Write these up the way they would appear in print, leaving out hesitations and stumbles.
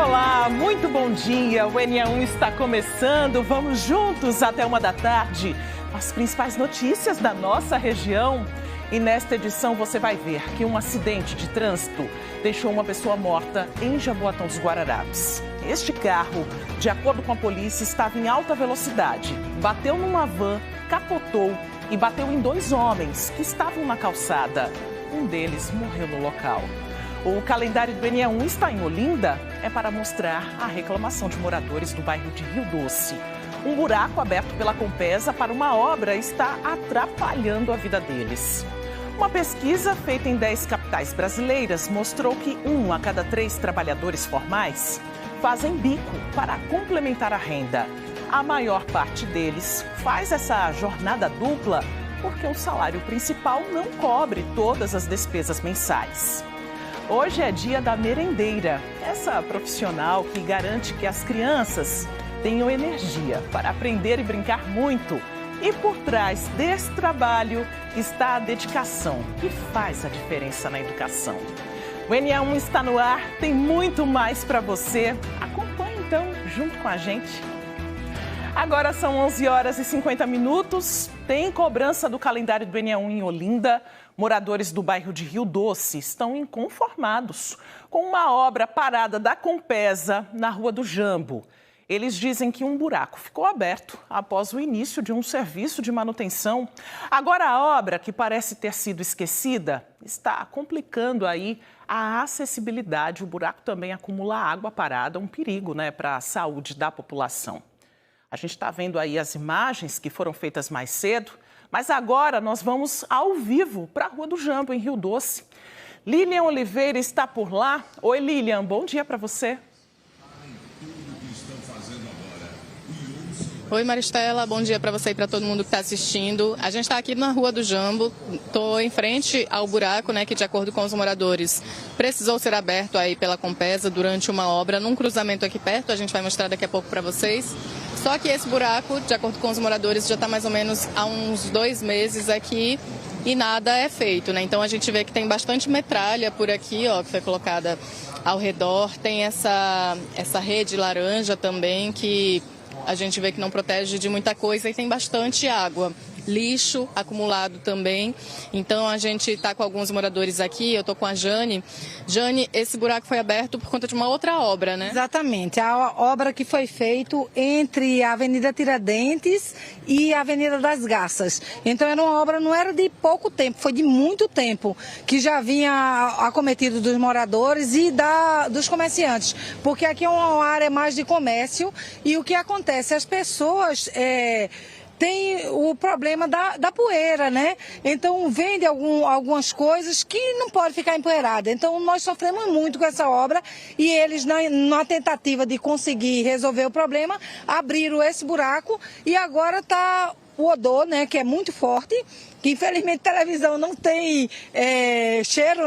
Olá, muito bom dia. O NA1 está começando. Vamos juntos até 1 da tarde. As principais notícias da nossa região. E nesta edição você vai ver que um acidente de trânsito deixou uma pessoa morta em Jaboatão dos Guararapes. Este carro, de acordo com a polícia, estava em alta velocidade. Bateu numa van, capotou e bateu em 2 homens que estavam na calçada. Um deles morreu no local. O calendário do NA1 está em Olinda, é para mostrar a reclamação de moradores do bairro de Rio Doce. Um buraco aberto pela Compesa para uma obra está atrapalhando a vida deles. Uma pesquisa feita em 10 capitais brasileiras mostrou que 1 a cada 3 trabalhadores formais fazem bico para complementar a renda. A maior parte deles faz essa jornada dupla porque o salário principal não cobre todas as despesas mensais. Hoje é dia da merendeira, essa profissional que garante que as crianças tenham energia para aprender e brincar muito. E por trás desse trabalho está a dedicação, que faz a diferença na educação. O NA1 está no ar, tem muito mais para você. Acompanhe então, junto com a gente. Agora são 11h50. Tem cobrança do calendário do NA1 em Olinda. Moradores do bairro de Rio Doce estão inconformados com uma obra parada da Compesa na Rua do Jambo. Eles dizem que um buraco ficou aberto após o início de um serviço de manutenção. Agora a obra, que parece ter sido esquecida, está complicando aí a acessibilidade. O buraco também acumula água parada, um perigo, para a saúde da população. A gente está vendo aí as imagens que foram feitas mais cedo, mas agora nós vamos ao vivo para a Rua do Jambo, em Rio Doce. Lilian Oliveira está por lá. Oi, Lilian, bom dia para você. Oi, Maristela, bom dia para você e para todo mundo que está assistindo. A gente está aqui na Rua do Jambo, estou em frente ao buraco, que de acordo com os moradores precisou ser aberto aí pela Compesa durante uma obra num cruzamento aqui perto, a gente vai mostrar daqui a pouco para vocês. Só que esse buraco, de acordo com os moradores, já está mais ou menos há uns 2 meses aqui e nada é feito, Então a gente vê que tem bastante metralha por aqui, que foi colocada ao redor, tem essa rede laranja também que a gente vê que não protege de muita coisa e tem bastante água. Lixo acumulado também. Então a gente está com alguns moradores aqui, eu estou com a Jane. Jane, esse buraco foi aberto por conta de uma outra obra, Exatamente, a obra que foi feita entre a Avenida Tiradentes e a Avenida das Garças. Então era uma obra, não era de pouco tempo, foi de muito tempo, que já vinha acometido dos moradores e dos comerciantes, porque aqui é uma área mais de comércio e o que acontece, as pessoas tem o problema da poeira, Então vende algumas coisas que não pode ficar empoeirada. Então nós sofremos muito com essa obra e eles, na tentativa de conseguir resolver o problema, abriram esse buraco e agora está o odor, que é muito forte, que infelizmente televisão não tem cheiro,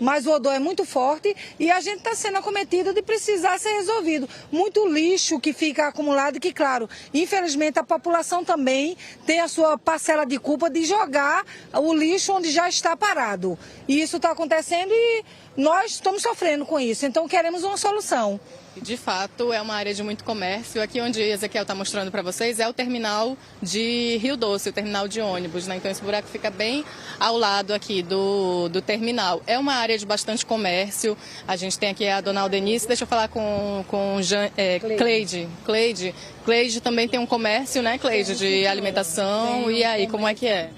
Mas o odor é muito forte e a gente está sendo acometido de precisar ser resolvido. Muito lixo que fica acumulado e que, claro, infelizmente a população também tem a sua parcela de culpa de jogar o lixo onde já está parado. E isso está acontecendo e nós estamos sofrendo com isso, então queremos uma solução. De fato, é uma área de muito comércio. Aqui onde Ezequiel está mostrando para vocês é o terminal de Rio Doce, o terminal de ônibus, Então esse buraco fica bem ao lado aqui do terminal. É uma área de bastante comércio. A gente tem aqui a dona Aldenice. Deixa eu falar com Cleide. Cleide também tem um comércio, Cleide, de alimentação. E aí, como é que é?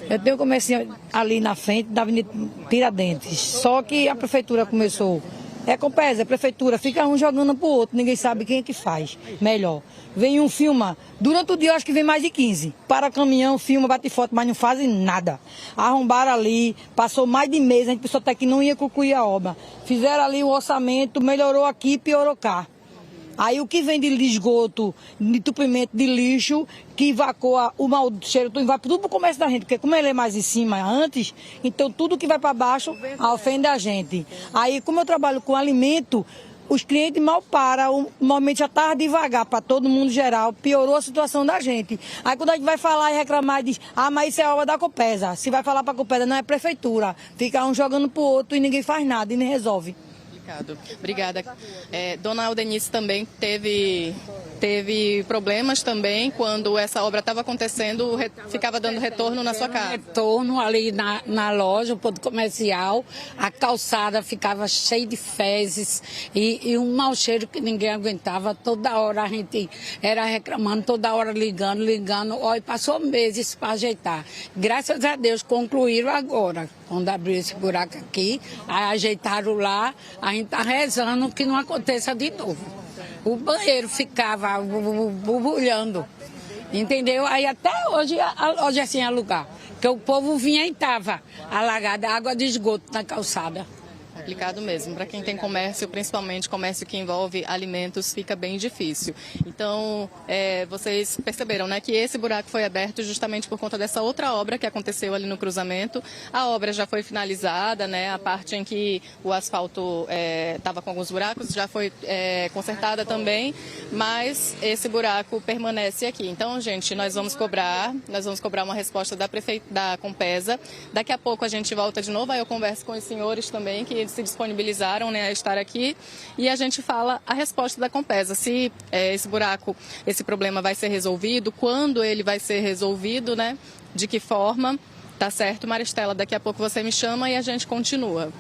Eu tenho um comércio ali na frente da Avenida Tiradentes. Só que a prefeitura começou. É Compesa, é prefeitura, fica um jogando pro outro, ninguém sabe quem é que faz melhor. Vem um, filma, durante o dia eu acho que vem mais de 15. Para caminhão, filma, bate foto, mas não fazem nada. Arrombaram ali, passou mais de mês, a gente pensou até que não ia concluir a obra. Fizeram ali o orçamento, melhorou aqui, piorou cá. Aí o que vem de esgoto, de entupimento de lixo, que evacua o mau cheiro, vai tudo para o comércio da gente, porque como ele é mais em cima antes, então tudo que vai para baixo ofende a gente. Aí como eu trabalho com alimento, os clientes mal param, o movimento já estava devagar para todo mundo geral, piorou a situação da gente. Aí quando a gente vai falar e reclamar, diz, mas isso é obra da Compesa. Se vai falar para a Compesa, não é prefeitura. Fica um jogando para o outro e ninguém faz nada e nem resolve. Complicado. Obrigada. Dona Aldenice também teve problemas também quando essa obra estava acontecendo, ficava dando retorno na sua casa. Retorno ali na loja, o ponto comercial, a calçada ficava cheia de fezes e um mau cheiro que ninguém aguentava. Toda hora a gente era reclamando, toda hora ligando. Olha, passou meses para ajeitar. Graças a Deus concluíram agora. Quando abriu esse buraco aqui, aí ajeitaram lá, a gente está rezando que não aconteça de novo. O banheiro ficava borbulhando, entendeu? Aí até hoje a loja assim é lugar, que o povo vinha e estava alagada, água de esgoto na calçada. Complicado mesmo. Para quem tem comércio, principalmente comércio que envolve alimentos, fica bem difícil. Então, vocês perceberam, né, que esse buraco foi aberto justamente por conta dessa outra obra que aconteceu ali no cruzamento. A obra já foi finalizada, né, a parte em que o asfalto estava com alguns buracos já foi consertada também, mas esse buraco permanece aqui. Então, gente, nós vamos cobrar uma resposta da Compesa. Daqui a pouco a gente volta de novo, aí eu converso com os senhores também, que se disponibilizaram, né, a estar aqui, e a gente fala a resposta da Compesa, se esse problema vai ser resolvido, quando ele vai ser resolvido, né, de que forma. Tá certo, Maristela, daqui a pouco você me chama e a gente continua.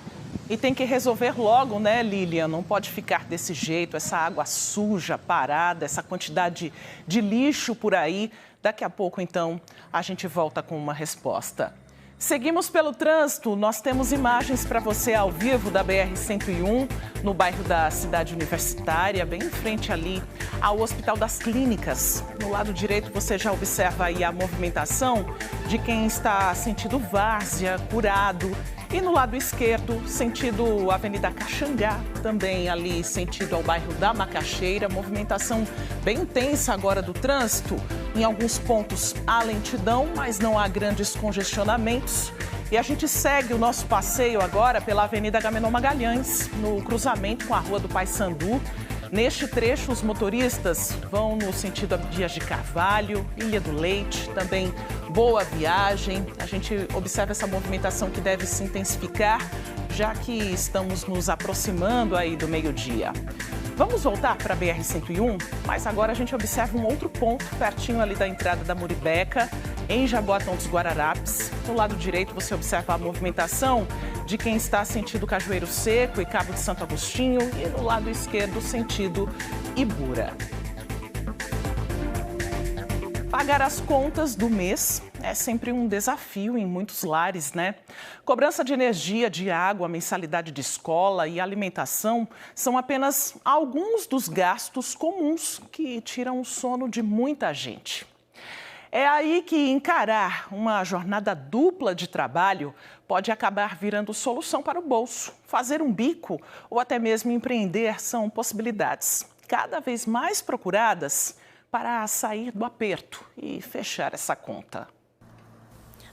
E tem que resolver logo, né, Lilian? Não pode ficar desse jeito, essa água suja, parada, essa quantidade de lixo por aí. Daqui a pouco, então, a gente volta com uma resposta. Seguimos pelo trânsito, nós temos imagens para você ao vivo da BR-101, no bairro da Cidade Universitária, bem em frente ali ao Hospital das Clínicas. No lado direito você já observa aí a movimentação de quem está sentido Várzea, Curado. E no lado esquerdo, sentido Avenida Caxangá, também ali sentido ao bairro da Macaxeira. Movimentação bem intensa agora do trânsito. Em alguns pontos há lentidão, mas não há grandes congestionamentos. E a gente segue o nosso passeio agora pela Avenida Agamenon Magalhães, no cruzamento com a Rua do Paissandu. Neste trecho, os motoristas vão no sentido Dias de Carvalho, Ilha do Leite, também Boa Viagem. A gente observa essa movimentação que deve se intensificar, já que estamos nos aproximando aí do meio-dia. Vamos voltar para a BR-101, mas agora a gente observa um outro ponto, pertinho ali da entrada da Muribeca, em Jaboatão dos Guararapes. Do lado direito você observa a movimentação de quem está sentido Cajueiro Seco e Cabo de Santo Agostinho, e no lado esquerdo sentido Ibura. Pagar as contas do mês é sempre um desafio em muitos lares, né? Cobrança de energia, de água, mensalidade de escola e alimentação são apenas alguns dos gastos comuns que tiram o sono de muita gente. É aí que encarar uma jornada dupla de trabalho pode acabar virando solução para o bolso. Fazer um bico ou até mesmo empreender são possibilidades cada vez mais procuradas para sair do aperto e fechar essa conta.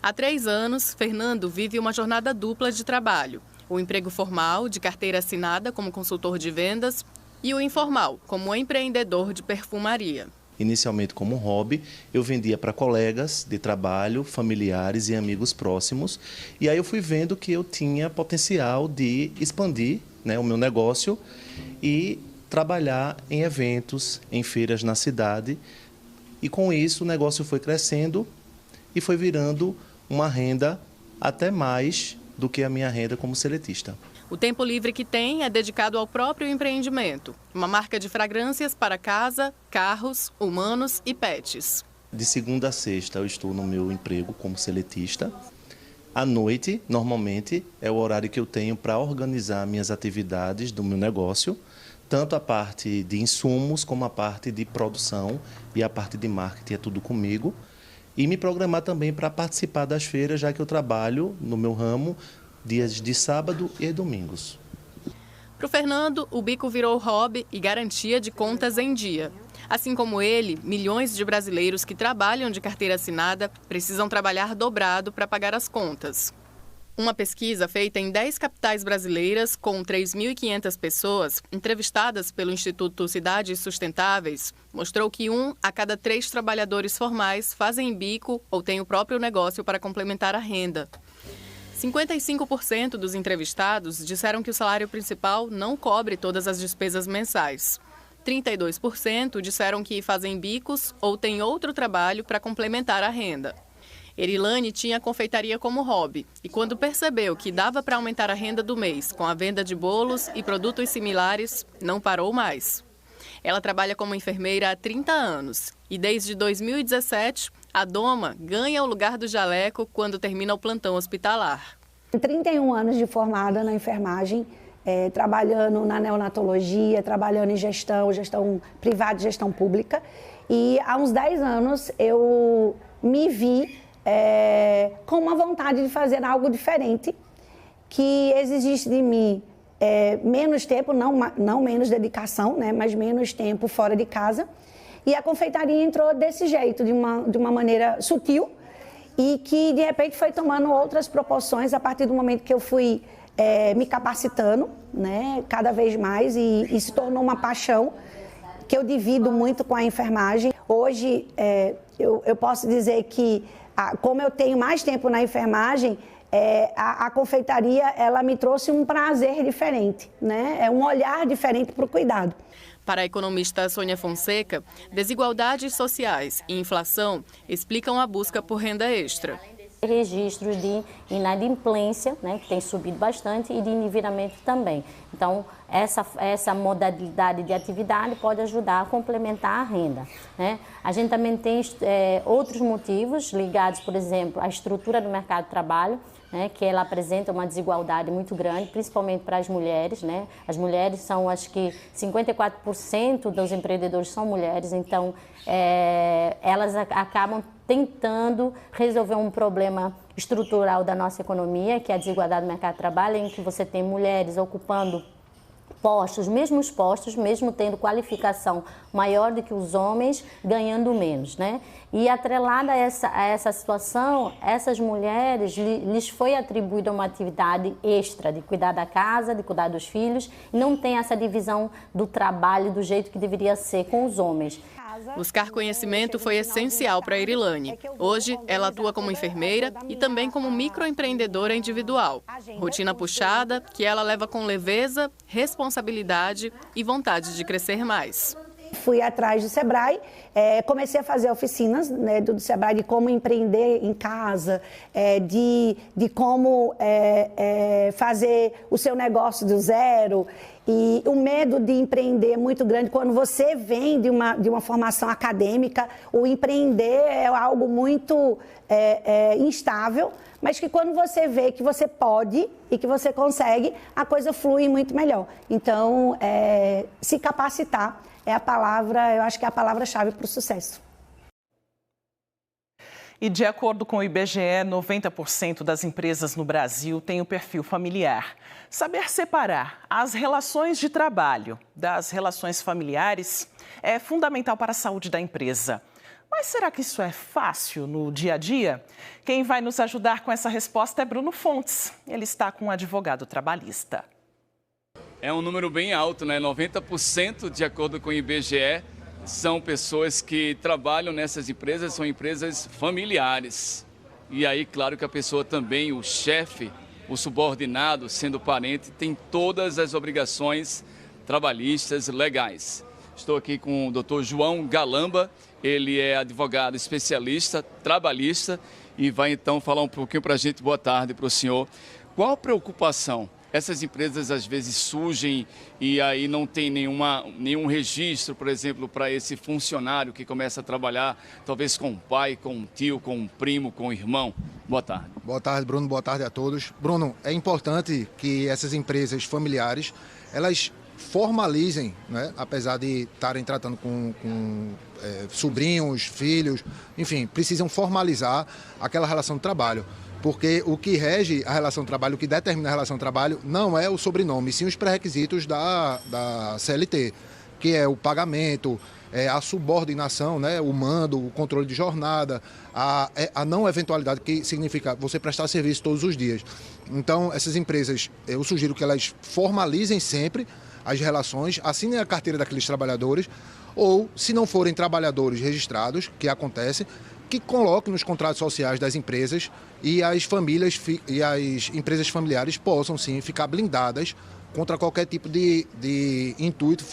Há 3 anos, Fernando vive uma jornada dupla de trabalho. O emprego formal, de carteira assinada como consultor de vendas, e o informal, como empreendedor de perfumaria. Inicialmente como hobby, eu vendia para colegas de trabalho, familiares e amigos próximos. E aí eu fui vendo que eu tinha potencial de expandir, né, o meu negócio e trabalhar em eventos, em feiras na cidade. E com isso o negócio foi crescendo e foi virando uma renda até mais do que a minha renda como seletista. O tempo livre que tem é dedicado ao próprio empreendimento, uma marca de fragrâncias para casa, carros, humanos e pets. De segunda a sexta eu estou no meu emprego como seletista. À noite, normalmente, é o horário que eu tenho para organizar minhas atividades do meu negócio, tanto a parte de insumos como a parte de produção e a parte de marketing, é tudo comigo. E me programar também para participar das feiras, já que eu trabalho no meu ramo dias de sábado e domingos. Para o Fernando, o bico virou hobby e garantia de contas em dia. Assim como ele, milhões de brasileiros que trabalham de carteira assinada precisam trabalhar dobrado para pagar as contas. Uma pesquisa feita em 10 capitais brasileiras com 3.500 pessoas, entrevistadas pelo Instituto Cidades Sustentáveis, mostrou que 1 a cada 3 trabalhadores formais fazem bico ou têm o próprio negócio para complementar a renda. 55% dos entrevistados disseram que o salário principal não cobre todas as despesas mensais. 32% disseram que fazem bicos ou têm outro trabalho para complementar a renda. Erilane tinha a confeitaria como hobby e quando percebeu que dava para aumentar a renda do mês com a venda de bolos e produtos similares, não parou mais. Ela trabalha como enfermeira há 30 anos e desde 2017 a doma ganha o lugar do jaleco quando termina o plantão hospitalar. 31 anos de formada na enfermagem, trabalhando na neonatologia, trabalhando em gestão privada e gestão pública. E há uns 10 anos eu me vi com uma vontade de fazer algo diferente, que exigisse de mim menos tempo, não menos dedicação, né, mas menos tempo fora de casa. E a confeitaria entrou desse jeito, de uma maneira sutil, e que de repente foi tomando outras proporções a partir do momento que eu fui me capacitando, né, cada vez mais, e se tornou uma paixão que eu divido muito com a enfermagem. Hoje eu posso dizer que, como eu tenho mais tempo na enfermagem, a confeitaria ela me trouxe um prazer diferente, né? É um olhar diferente para o cuidado. Para a economista Sônia Fonseca, desigualdades sociais e inflação explicam a busca por renda extra. Registros de inadimplência, né, que tem subido bastante, e de endividamento também. Então, essa modalidade de atividade pode ajudar a complementar a renda, né? A gente também tem outros motivos ligados, por exemplo, à estrutura do mercado de trabalho, né, que ela apresenta uma desigualdade muito grande, principalmente para as mulheres, né? As mulheres são, acho que 54% dos empreendedores são mulheres, então elas acabam tentando resolver um problema estrutural da nossa economia, que é a desigualdade do mercado de trabalho, em que você tem mulheres ocupando mesmos postos, mesmo tendo qualificação maior do que os homens, ganhando menos, né? E atrelada a essa situação, essas mulheres lhes foi atribuída uma atividade extra de cuidar da casa, de cuidar dos filhos, e não tem essa divisão do trabalho do jeito que deveria ser com os homens. Buscar conhecimento foi essencial para a Erilane. Hoje, ela atua como enfermeira e também como microempreendedora individual. Rotina puxada que ela leva com leveza, responsabilidade e vontade de crescer mais. Fui atrás do Sebrae, comecei a fazer oficinas, né, do Sebrae de como empreender em casa, de como fazer o seu negócio do zero. E o medo de empreender é muito grande. Quando você vem de uma formação acadêmica, o empreender é algo muito instável, mas que quando você vê que você pode e que você consegue, a coisa flui muito melhor. Então, se capacitar é a palavra, eu acho que é a palavra-chave para o sucesso. E de acordo com o IBGE, 90% das empresas no Brasil têm o perfil familiar. Saber separar as relações de trabalho das relações familiares é fundamental para a saúde da empresa. Mas será que isso é fácil no dia a dia? Quem vai nos ajudar com essa resposta é Bruno Fontes. Ele está com um advogado trabalhista. É um número bem alto, né? 90%, de acordo com o IBGE, são pessoas que trabalham nessas empresas, são empresas familiares. E aí, claro que a pessoa também, o chefe, o subordinado, sendo parente, tem todas as obrigações trabalhistas legais. Estou aqui com o Dr. João Galamba, ele é advogado especialista, trabalhista, e vai então falar um pouquinho para a gente. Boa tarde para o senhor. Qual a preocupação? Essas empresas às vezes surgem e aí não tem nenhum registro, por exemplo, para esse funcionário que começa a trabalhar, talvez com o pai, com o tio, com o primo, com o irmão. Boa tarde. Boa tarde, Bruno. Boa tarde a todos. Bruno, é importante que essas empresas familiares, elas formalizem, né? Apesar de estarem tratando com sobrinhos, filhos, enfim, precisam formalizar aquela relação de trabalho. Porque o que rege a relação de trabalho, o que determina a relação de trabalho, não é o sobrenome, sim os pré-requisitos da CLT, que é o pagamento, a subordinação, né, o mando, o controle de jornada, a não eventualidade, que significa você prestar serviço todos os dias. Então, essas empresas, eu sugiro que elas formalizem sempre as relações, assinem a carteira daqueles trabalhadores, ou, se não forem trabalhadores registrados, que acontece, que coloque nos contratos sociais das empresas e as famílias e as empresas familiares possam sim ficar blindadas contra qualquer tipo de intuito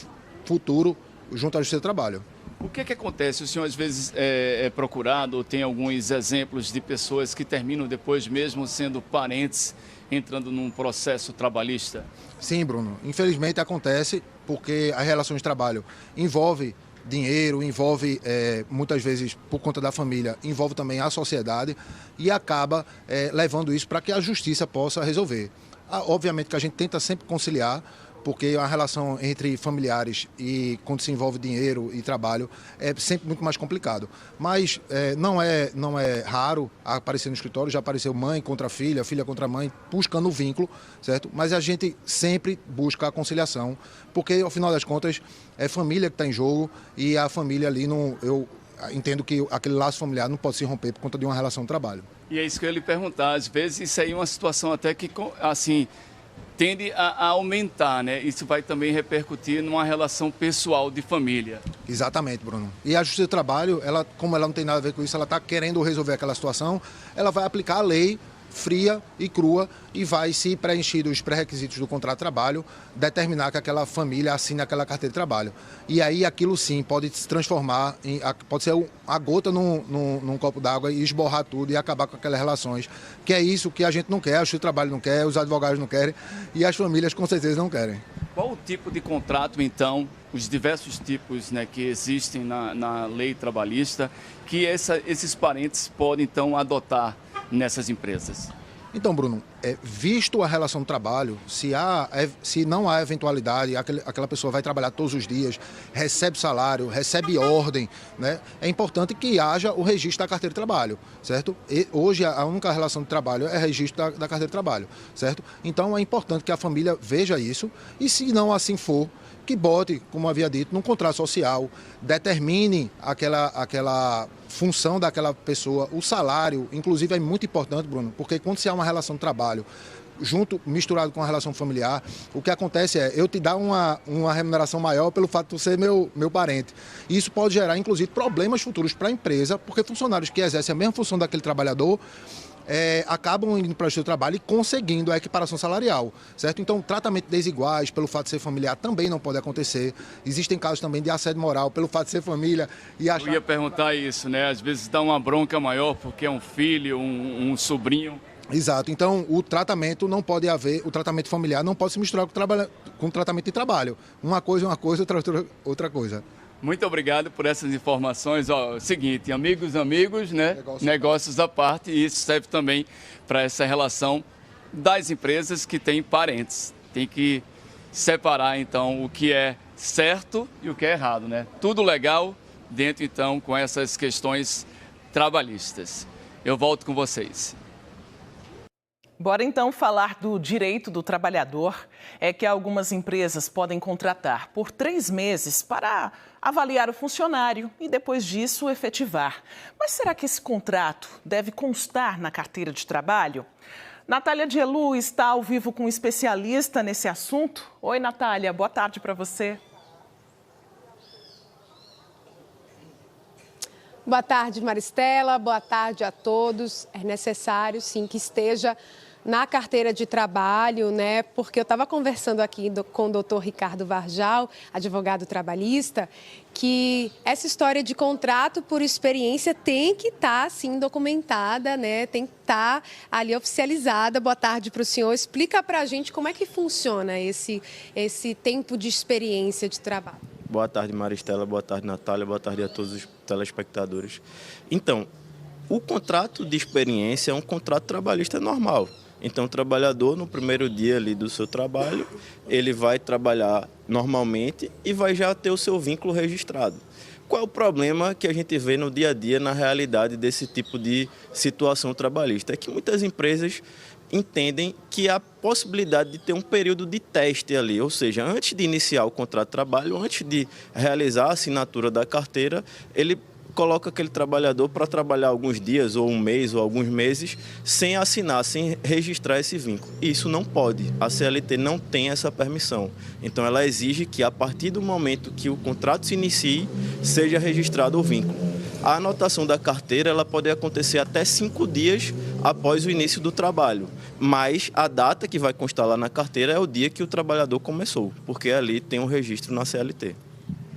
futuro junto à Justiça do Trabalho. O que acontece? O senhor às vezes é procurado, ou tem alguns exemplos de pessoas que terminam depois mesmo sendo parentes, entrando num processo trabalhista? Sim, Bruno. Infelizmente acontece porque as relações de trabalho envolvem dinheiro, envolve muitas vezes por conta da família, envolve também a sociedade e acaba levando isso para que a justiça possa resolver. Obviamente que a gente tenta sempre conciliar, porque a relação entre familiares e quando se envolve dinheiro e trabalho é sempre muito mais complicado. Mas não é raro aparecer no escritório, já apareceu mãe contra filha, filha contra mãe, buscando o vínculo, certo? Mas a gente sempre busca a conciliação, porque ao final das contas é família que está em jogo e a família ali, eu entendo que aquele laço familiar não pode se romper por conta de uma relação de trabalho. E é isso que eu ia lhe perguntar, às vezes isso aí é uma situação até que, assim, tende a aumentar, né? Isso vai também repercutir numa relação pessoal de família. Exatamente, Bruno. E a Justiça do Trabalho, como ela não tem nada a ver com isso, ela está querendo resolver aquela situação, ela vai aplicar a lei fria e crua e vai, se preencher os pré-requisitos do contrato de trabalho, determinar que aquela família assine aquela carteira de trabalho. E aí aquilo sim pode se transformar, pode ser a gota num copo d'água e esborrar tudo e acabar com aquelas relações. Que é isso que a gente não quer, a Justiça do Trabalho não quer, os advogados não querem e as famílias com certeza não querem. Qual o tipo de contrato, então, os diversos tipos, né, que existem na lei trabalhista, que esses parentes podem, então, adotar nessas empresas? Então, Bruno, visto a relação do trabalho, se não há eventualidade, aquela pessoa vai trabalhar todos os dias, recebe salário, recebe ordem, né? É importante que haja o registro da carteira de trabalho, certo? E hoje a única relação de trabalho é registro da carteira de trabalho, certo? Então é importante que a família veja isso e, se não assim for, que bote, como havia dito, num contrato social, determine aquela função daquela pessoa, o salário, inclusive é muito importante, Bruno, porque quando se há uma relação de trabalho misturado com a relação familiar, o que acontece é eu te dar uma remuneração maior pelo fato de tu ser meu parente. E isso pode gerar, inclusive, problemas futuros para a empresa, porque funcionários que exercem a mesma função daquele trabalhador acabam indo para o Justiça do Trabalho e conseguindo a equiparação salarial, certo? Então, tratamento desiguais pelo fato de ser familiar também não pode acontecer. Existem casos também de assédio moral pelo fato de ser família e achar... Eu ia perguntar isso, né? Às vezes dá uma bronca maior porque é um filho, um sobrinho. Exato. Então, o tratamento não pode haver, o tratamento familiar não pode se misturar com o tratamento de trabalho. Uma coisa é uma coisa, outra coisa. Muito obrigado por essas informações. Seguinte, amigos, né? Negócios à parte, e isso serve também para essa relação das empresas que têm parentes. Tem que separar, então, o que é certo e o que é errado, né? Tudo legal dentro, então, com essas questões trabalhistas. Eu volto com vocês. Bora então falar do direito do trabalhador. É que algumas empresas podem contratar por 3 meses para avaliar o funcionário e depois disso efetivar. Mas será que esse contrato deve constar na carteira de trabalho? Natália Dielu está ao vivo com um especialista nesse assunto. Oi, Natália, boa tarde para você. Boa tarde, Maristela. Boa tarde a todos. É necessário, sim, que esteja na carteira de trabalho, né? Porque eu estava conversando aqui com o doutor Ricardo Varjal, advogado trabalhista, que essa história de contrato por experiência tem que estar, sim, documentada, né? Tem que estar ali oficializada. Boa tarde para o senhor. Explica para a gente como é que funciona esse tempo de experiência de trabalho. Boa tarde, Maristela. Boa tarde, Natália. Boa tarde a todos os telespectadores. Então, o contrato de experiência é um contrato trabalhista normal. Então, o trabalhador, no primeiro dia ali do seu trabalho, ele vai trabalhar normalmente e vai já ter o seu vínculo registrado. Qual é o problema que a gente vê no dia a dia, na realidade desse tipo de situação trabalhista? É que muitas empresas entendem que há possibilidade de ter um período de teste ali, ou seja, antes de iniciar o contrato de trabalho, antes de realizar a assinatura da carteira, ele coloca aquele trabalhador para trabalhar alguns dias, ou um mês, ou alguns meses, sem assinar, sem registrar esse vínculo. Isso não pode. A CLT não tem essa permissão. Então, ela exige que, a partir do momento que o contrato se inicie, seja registrado o vínculo. A anotação da carteira ela pode acontecer até 5 dias após o início do trabalho, mas a data que vai constar lá na carteira é o dia que o trabalhador começou, porque ali tem um registro na CLT.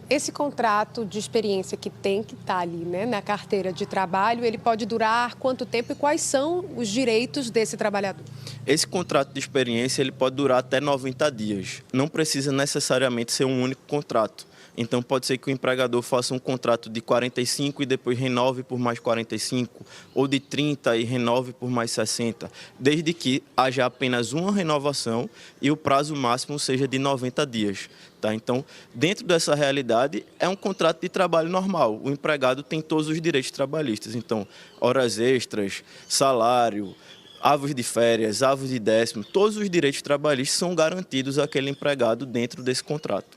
Esse contrato de experiência que tem que estar ali, né, na carteira de trabalho, ele pode durar quanto tempo e quais são os direitos desse trabalhador? Esse contrato de experiência ele pode durar até 90 dias. Não precisa necessariamente ser um único contrato. Então, pode ser que o empregador faça um contrato de 45 e depois renove por mais 45, ou de 30 e renove por mais 60, desde que haja apenas uma renovação e o prazo máximo seja de 90 dias. Tá? Então, dentro dessa realidade, é um contrato de trabalho normal. O empregado tem todos os direitos trabalhistas. Então, horas extras, salário, avos de férias, avos de décimo, todos os direitos trabalhistas são garantidos àquele empregado dentro desse contrato.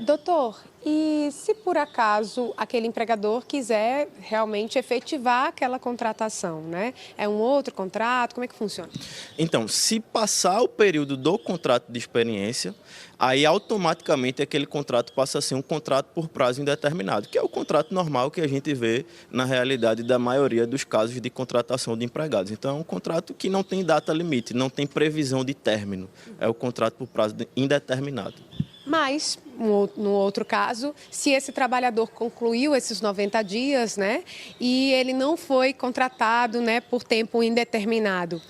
Doutor, e se por acaso aquele empregador quiser realmente efetivar aquela contratação, né? É um outro contrato? Como é que funciona? Então, se passar o período do contrato de experiência, aí automaticamente aquele contrato passa a ser um contrato por prazo indeterminado, que é o contrato normal que a gente vê na realidade da maioria dos casos de contratação de empregados. Então, é um contrato que não tem data limite, não tem previsão de término, é o contrato por prazo indeterminado. Mas, no outro caso, se esse trabalhador concluiu esses 90 dias, né, e ele não foi contratado, né, por tempo indeterminado,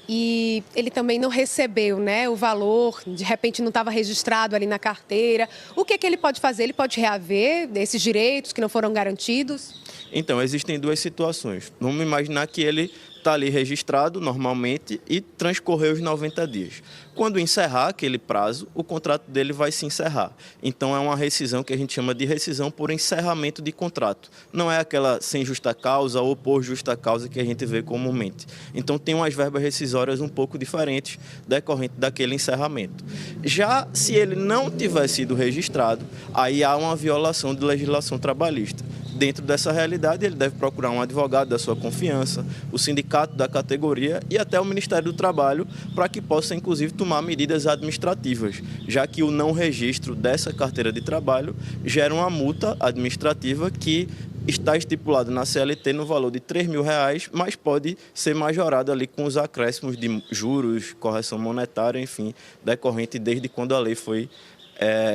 e ele também não recebeu, né, o valor, de repente não estava registrado ali na carteira, o que ele pode fazer? Ele pode reaver esses direitos que não foram garantidos? Então, existem duas situações. Vamos imaginar que ele está ali registrado normalmente e transcorreu os 90 dias. Quando encerrar aquele prazo, o contrato dele vai se encerrar. Então, é uma rescisão que a gente chama de rescisão por encerramento de contrato. Não é aquela sem justa causa ou por justa causa que a gente vê comumente. Então, tem umas verbas rescisórias um pouco diferentes decorrente daquele encerramento. Já se ele não tiver sido registrado, aí há uma violação de legislação trabalhista. Dentro dessa realidade, ele deve procurar um advogado da sua confiança, o sindicato da categoria e até o Ministério do Trabalho para que possa, inclusive, tomar medidas administrativas, já que o não registro dessa carteira de trabalho gera uma multa administrativa que está estipulada na CLT no valor de R$3.000, mas pode ser majorada ali com os acréscimos de juros, correção monetária, enfim, decorrente desde quando a lei foi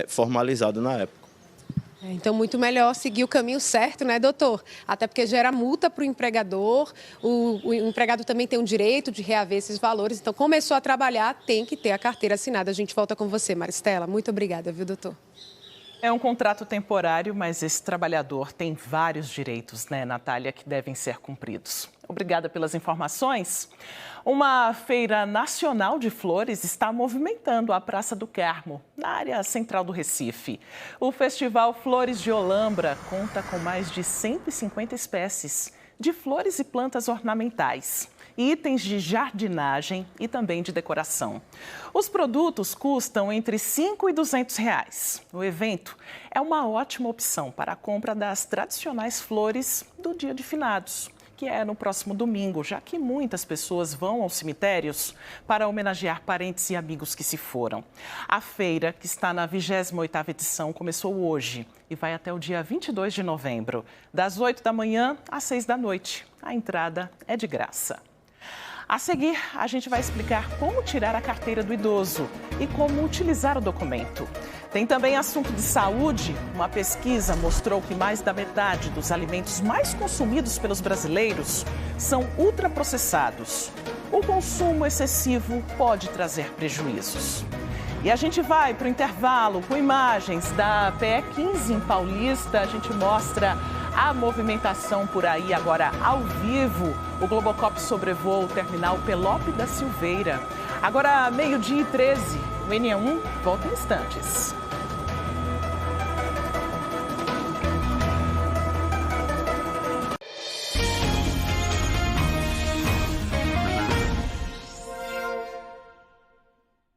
formalizada na época. Então, muito melhor seguir o caminho certo, né, doutor? Até porque gera multa para o empregador, o empregado também tem o direito de reaver esses valores. Então, começou a trabalhar, tem que ter a carteira assinada. A gente volta com você, Maristela. Muito obrigada, viu, doutor? É um contrato temporário, mas esse trabalhador tem vários direitos, né, Natália, que devem ser cumpridos. Obrigada pelas informações. Uma feira nacional de flores está movimentando a Praça do Carmo, na área central do Recife. O Festival Flores de Olambra conta com mais de 150 espécies de flores e plantas ornamentais, itens de jardinagem e também de decoração. Os produtos custam entre R$5 e R$200. O evento é uma ótima opção para a compra das tradicionais flores do Dia de Finados, que é no próximo domingo, já que muitas pessoas vão aos cemitérios para homenagear parentes e amigos que se foram. A feira, que está na 28ª edição, começou hoje e vai até o dia 22 de novembro, das 8 da manhã às 6 da noite. A entrada é de graça. A seguir, a gente vai explicar como tirar a carteira do idoso e como utilizar o documento. Tem também assunto de saúde. Uma pesquisa mostrou que mais da metade dos alimentos mais consumidos pelos brasileiros são ultraprocessados. O consumo excessivo pode trazer prejuízos. E a gente vai para o intervalo com imagens da PE 15 em Paulista. A gente mostra a movimentação por aí agora ao vivo. O Globocop sobrevoa o terminal Pelope da Silveira. Agora, 12h13, o NE1 volta em instantes.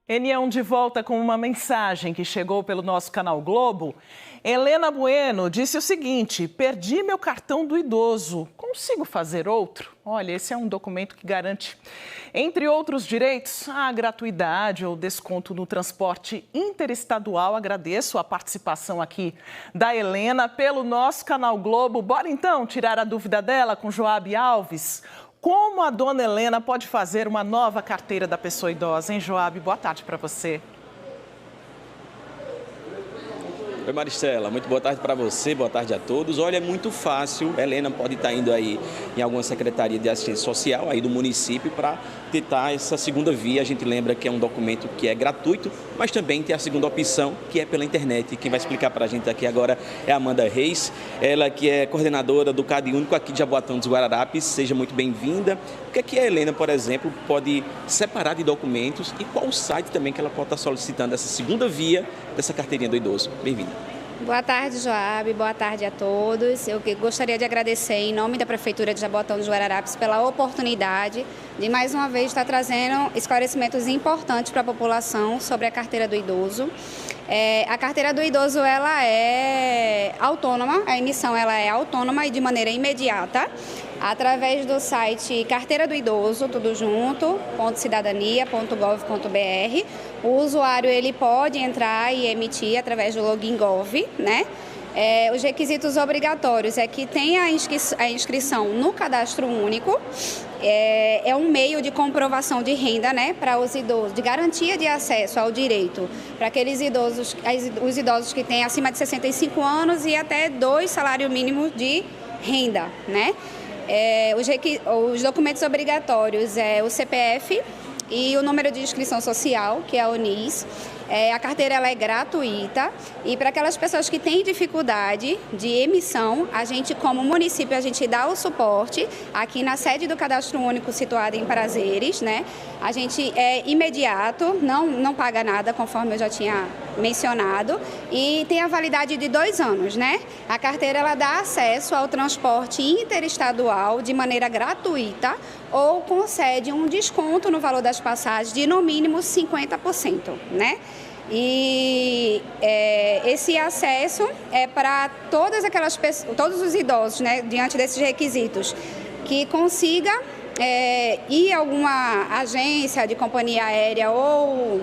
N1 de volta com uma mensagem que chegou pelo nosso canal Globo. Helena Bueno disse o seguinte: perdi meu cartão do idoso, consigo fazer outro? Olha, esse é um documento que garante, entre outros direitos, a gratuidade ou desconto no transporte interestadual. Agradeço a participação aqui da Helena pelo nosso canal Globo. Bora então tirar a dúvida dela com Joab Alves. Como a dona Helena pode fazer uma nova carteira da pessoa idosa, hein, Joab? Boa tarde para você. Oi, Maristela, muito boa tarde para você, boa tarde a todos. Olha, é muito fácil, a Helena pode estar indo aí em alguma secretaria de assistência social aí do município para tentar essa segunda via. A gente lembra que é um documento que é gratuito, mas também tem a segunda opção, que é pela internet. Quem vai explicar para a gente aqui agora é a Amanda Reis, ela que é coordenadora do CAD Único aqui de Jaboatão dos Guararapes. Seja muito bem-vinda. O que é que a Helena, por exemplo, pode separar de documentos e qual o site também que ela pode estar solicitando essa segunda via dessa carteirinha do idoso? Bem-vinda. Boa tarde, Joab. Boa tarde a todos. Eu gostaria de agradecer, em nome da Prefeitura de Jaboatão dos Guararapes, pela oportunidade de, mais uma vez, estar trazendo esclarecimentos importantes para a população sobre a carteira do idoso. A carteira do idoso ela é autônoma, a emissão ela é autônoma e de maneira imediata, através do site Carteira do Idoso, tudo junto, .cidadania.gov.br. O usuário ele pode entrar e emitir através do login Gov, né? Os requisitos obrigatórios é que tenha a inscrição no cadastro único, é um meio de comprovação de renda, né, para os idosos, de garantia de acesso ao direito para aqueles idosos, os idosos que têm acima de 65 anos e até 2 salários mínimos de renda, né? Os documentos obrigatórios é o CPF e o número de inscrição social, que é o NIS. A carteira ela é gratuita e para aquelas pessoas que têm dificuldade de emissão, a gente, como município, a gente dá o suporte aqui na sede do Cadastro Único situada em Prazeres, né? A gente é imediato, não paga nada, conforme eu já tinha mencionado, e tem a validade de 2 anos, né? A carteira ela dá acesso ao transporte interestadual de maneira gratuita ou concede um desconto no valor das passagens de no mínimo 50%, né? E esse acesso é para todas aquelas pessoas, todos os idosos, né, diante desses requisitos, que consiga ir a alguma agência de companhia aérea ou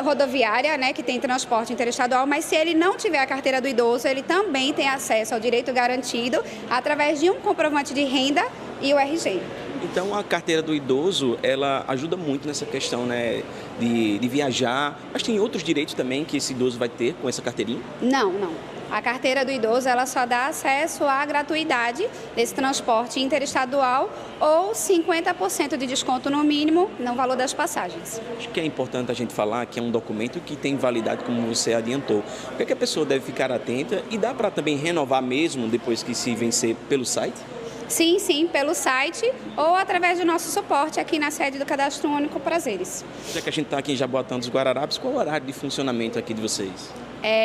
rodoviária, né, que tem transporte interestadual, mas se ele não tiver a carteira do idoso, ele também tem acesso ao direito garantido através de um comprovante de renda e o RG. Então, a carteira do idoso, ela ajuda muito nessa questão, né, de viajar, mas tem outros direitos também que esse idoso vai ter com essa carteirinha? Não. A carteira do idoso, ela só dá acesso à gratuidade desse transporte interestadual ou 50% de desconto no mínimo no valor das passagens. Acho que é importante a gente falar que é um documento que tem validade, como você adiantou. O que é que a pessoa deve ficar atenta e dá para também renovar mesmo depois que se vencer pelo site? Sim, pelo site ou através do nosso suporte aqui na sede do Cadastro Único Prazeres. Já que a gente está aqui em Jaboatão dos Guararapes, qual é o horário de funcionamento aqui de vocês?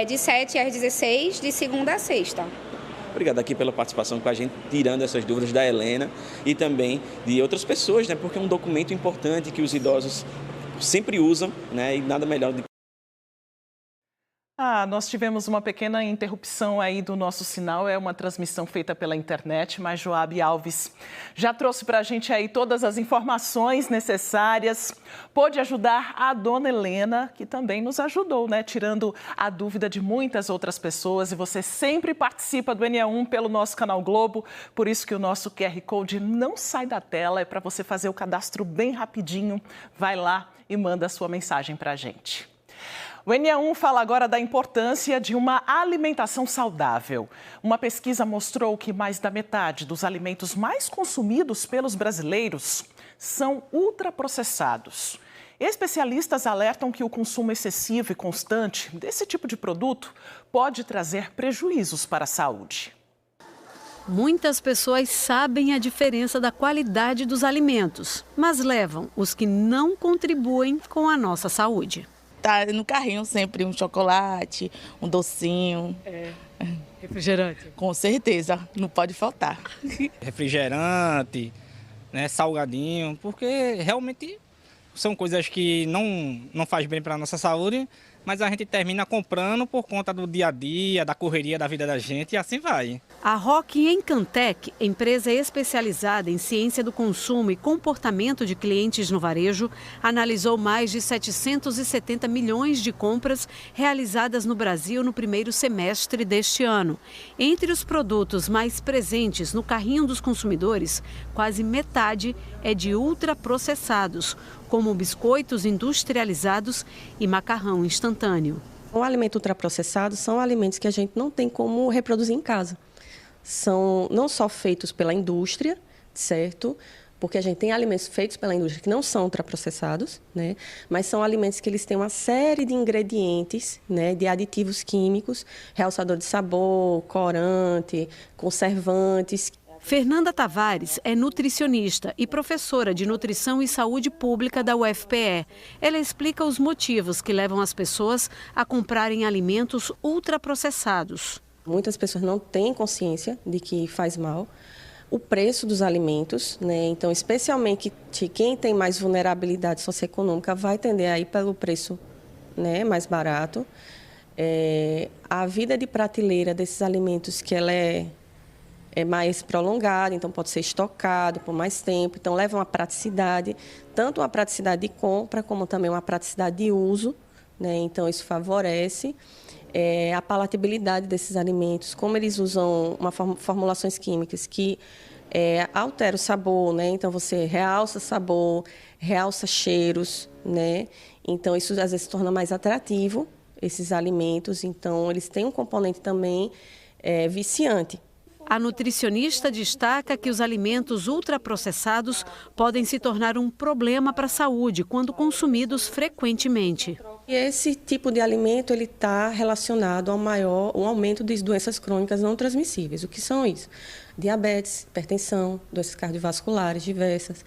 De 7 às 16, de segunda a sexta. Obrigado aqui pela participação com a gente, tirando essas dúvidas da Helena e também de outras pessoas, né? Porque é um documento importante que os idosos sempre usam, né? E nada melhor do que... Nós tivemos uma pequena interrupção aí do nosso sinal, é uma transmissão feita pela internet, mas Joab Alves já trouxe para a gente aí todas as informações necessárias, pôde ajudar a dona Helena, que também nos ajudou, né, tirando a dúvida de muitas outras pessoas, e você sempre participa do NE1 pelo nosso canal Globo, por isso que o nosso QR Code não sai da tela, é para você fazer o cadastro bem rapidinho, vai lá e manda a sua mensagem para a gente. O NE1 fala agora da importância de uma alimentação saudável. Uma pesquisa mostrou que mais da metade dos alimentos mais consumidos pelos brasileiros são ultraprocessados. Especialistas alertam que o consumo excessivo e constante desse tipo de produto pode trazer prejuízos para a saúde. Muitas pessoas sabem a diferença da qualidade dos alimentos, mas levam os que não contribuem com a nossa saúde. Tá no carrinho sempre um chocolate, um docinho. Refrigerante? Com certeza, não pode faltar. Refrigerante, né, salgadinho, porque realmente são coisas que não faz bem para a nossa saúde, mas a gente termina comprando por conta do dia a dia, da correria da vida da gente e assim vai. A Roque Encantec, empresa especializada em ciência do consumo e comportamento de clientes no varejo, analisou mais de 770 milhões de compras realizadas no Brasil no primeiro semestre deste ano. Entre os produtos mais presentes no carrinho dos consumidores, quase metade é de ultraprocessados, como biscoitos industrializados e macarrão instantâneo. O alimento ultraprocessado são alimentos que a gente não tem como reproduzir em casa. São não só feitos pela indústria, certo? Porque a gente tem alimentos feitos pela indústria que não são ultraprocessados, né? Mas são alimentos que eles têm uma série de ingredientes, né? De aditivos químicos, realçador de sabor, corante, conservantes. Fernanda Tavares é nutricionista e professora de Nutrição e Saúde Pública da UFPE. Ela explica os motivos que levam as pessoas a comprarem alimentos ultraprocessados. Muitas pessoas não têm consciência de que faz mal. O preço dos alimentos, né? Então, especialmente quem tem mais vulnerabilidade socioeconômica vai tender a ir pelo preço, né, mais barato. A vida de prateleira desses alimentos que ela é mais prolongada, então pode ser estocado por mais tempo, então leva uma praticidade, tanto uma praticidade de compra como também uma praticidade de uso, né? Então isso favorece a palatabilidade desses alimentos, como eles usam formulações químicas que alteram o sabor, né? Então você realça sabor, realça cheiros, né? Então isso às vezes torna mais atrativo esses alimentos, então eles têm um componente também viciante. A nutricionista destaca que os alimentos ultraprocessados podem se tornar um problema para a saúde quando consumidos frequentemente. E esse tipo de alimento ele está relacionado ao aumento das doenças crônicas não transmissíveis. O que são isso? Diabetes, hipertensão, doenças cardiovasculares diversas.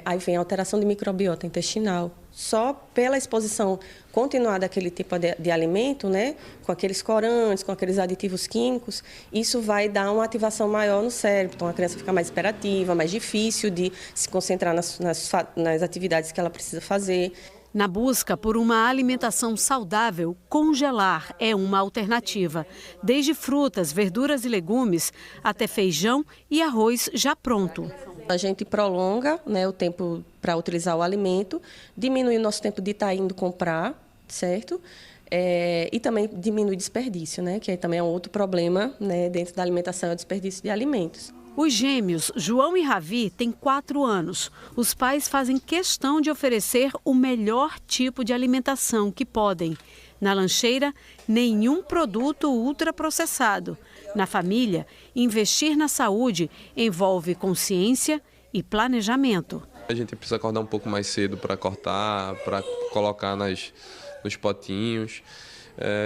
Aí vem a alteração de microbiota intestinal. Só pela exposição continuada àquele tipo de alimento, né, com aqueles corantes, com aqueles aditivos químicos, isso vai dar uma ativação maior no cérebro. Então a criança fica mais hiperativa, mais difícil de se concentrar nas atividades que ela precisa fazer. Na busca por uma alimentação saudável, congelar é uma alternativa. Desde frutas, verduras e legumes, até feijão e arroz já pronto. A gente prolonga, né, o tempo para utilizar o alimento, diminui o nosso tempo de estar indo comprar, certo? E também diminui o desperdício, né, que aí também é um outro problema, né, dentro da alimentação, é o desperdício de alimentos. Os gêmeos João e Ravi têm 4 anos. Os pais fazem questão de oferecer o melhor tipo de alimentação que podem. Na lancheira, nenhum produto ultraprocessado. Na família, investir na saúde envolve consciência e planejamento. A gente precisa acordar um pouco mais cedo para cortar, para colocar nos potinhos.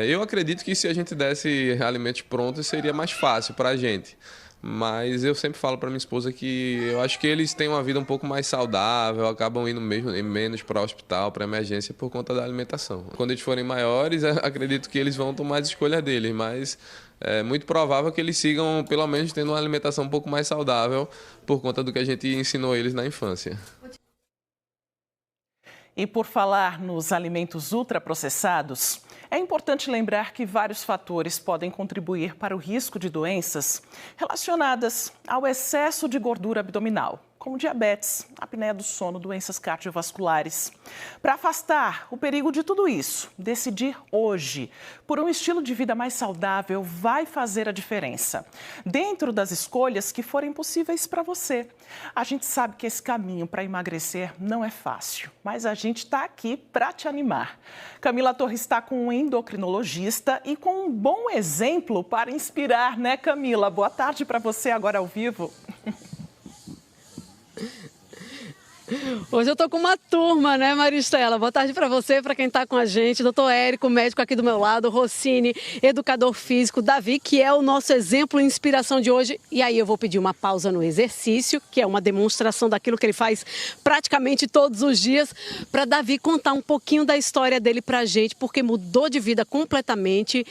Eu acredito que se a gente desse alimentos prontos seria mais fácil para a gente. Mas eu sempre falo para minha esposa que eu acho que eles têm uma vida um pouco mais saudável, acabam indo menos para o hospital, para emergência por conta da alimentação. Quando eles forem maiores, acredito que eles vão tomar as escolhas deles, mas é muito provável que eles sigam pelo menos tendo uma alimentação um pouco mais saudável por conta do que a gente ensinou eles na infância. E por falar nos alimentos ultraprocessados, é importante lembrar que vários fatores podem contribuir para o risco de doenças relacionadas ao excesso de gordura abdominal, como diabetes, apneia do sono, doenças cardiovasculares. Para afastar o perigo de tudo isso, decidir hoje por um estilo de vida mais saudável vai fazer a diferença. Dentro das escolhas que forem possíveis para você. A gente sabe que esse caminho para emagrecer não é fácil, mas a gente está aqui para te animar. Camila Torres está com um endocrinologista e com um bom exemplo para inspirar, né, Camila? Boa tarde para você agora ao vivo. Hoje eu tô com uma turma, né, Maristela? Boa tarde para você, para quem está com a gente. Doutor Érico, médico aqui do meu lado, Rossini, educador físico, Davi, que é o nosso exemplo e inspiração de hoje. E aí eu vou pedir uma pausa no exercício, que é uma demonstração daquilo que ele faz praticamente todos os dias, para Davi contar um pouquinho da história dele pra gente, porque mudou de vida completamente.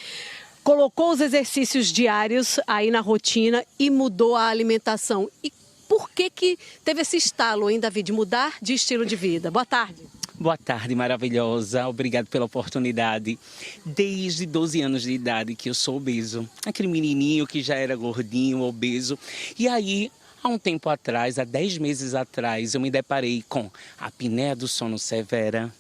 Colocou os exercícios diários aí na rotina e mudou a alimentação. E por que teve esse estalo, hein, Davi, de mudar de estilo de vida? Boa tarde. Boa tarde, maravilhosa. Obrigado pela oportunidade. Desde 12 anos de idade que eu sou obeso. Aquele menininho que já era gordinho, obeso. E aí, há um tempo atrás, há 10 meses atrás, eu me deparei com apneia do sono severa,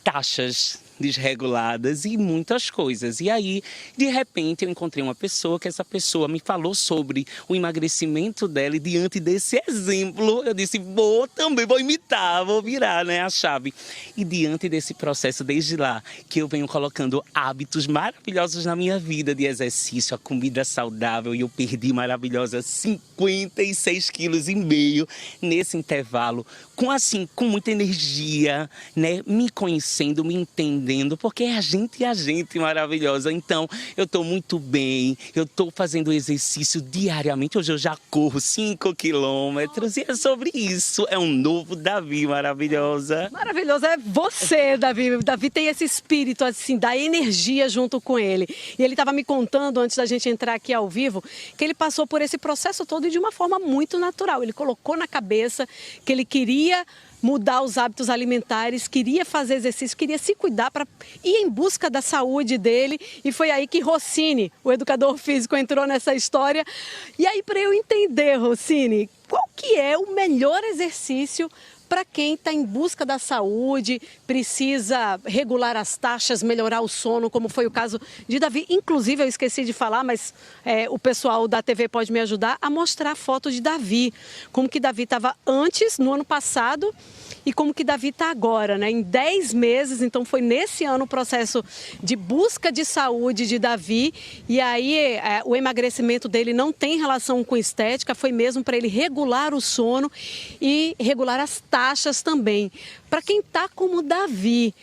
taxas desreguladas e muitas coisas. E aí, de repente, eu encontrei uma pessoa que essa pessoa me falou sobre o emagrecimento dela e diante desse exemplo, eu disse, também vou imitar, vou virar, né, a chave. E diante desse processo, desde lá, que eu venho colocando hábitos maravilhosos na minha vida de exercício, a comida saudável, e eu perdi maravilhosas 56,5 quilos nesse intervalo, com muita energia, né, me conhecendo, me entendendo, porque é a gente maravilhosa. Então, eu estou muito bem, eu estou fazendo exercício diariamente. Hoje eu já corro 5 quilômetros e é sobre isso. É um novo Davi, maravilhosa. Maravilhoso, é você, Davi. Davi tem esse espírito, assim, da energia junto com ele. E ele estava me contando, antes da gente entrar aqui ao vivo, que ele passou por esse processo todo de uma forma muito natural. Ele colocou na cabeça que ele queria mudar os hábitos alimentares, queria fazer exercício, queria se cuidar para ir em busca da saúde dele. E foi aí que Rossini, o educador físico, entrou nessa história. E aí, para eu entender, Rossini, qual que é o melhor exercício para quem está em busca da saúde, precisa regular as taxas, melhorar o sono, como foi o caso de Davi. Inclusive, eu esqueci de falar, mas o pessoal da TV pode me ajudar a mostrar a foto de Davi. Como que Davi estava antes, no ano passado, e como que Davi está agora, né? Em 10 meses, então foi nesse ano o processo de busca de saúde de Davi. E aí o emagrecimento dele não tem relação com estética, foi mesmo para ele regular o sono e regular as taxas também. Para quem está como Davi,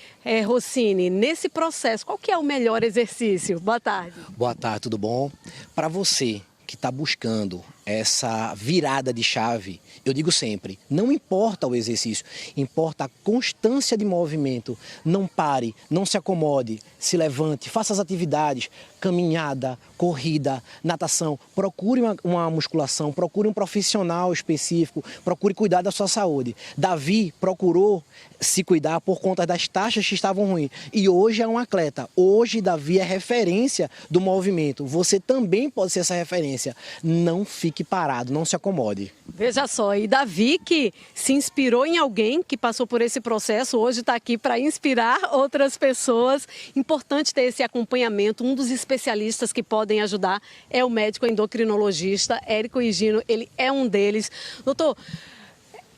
Rossini, nesse processo, qual que é o melhor exercício? Boa tarde. Boa tarde, tudo bom? Para você que está buscando essa virada de chave, eu digo sempre, não importa o exercício, importa a constância de movimento. Não pare, não se acomode, se levante, faça as atividades, caminhada, corrida, natação. Procure uma musculação, procure um profissional específico, procure cuidar da sua saúde. Davi procurou se cuidar por conta das taxas que estavam ruins. E hoje é um atleta. Hoje Davi é referência do movimento. Você também pode ser essa referência. Não fique parado, não se acomode. Veja só, e Davi, que se inspirou em alguém que passou por esse processo, hoje está aqui para inspirar outras pessoas. Importante ter esse acompanhamento. Um dos especialistas que podem ajudar é o médico endocrinologista Érico Higino. Ele é um deles. Doutor,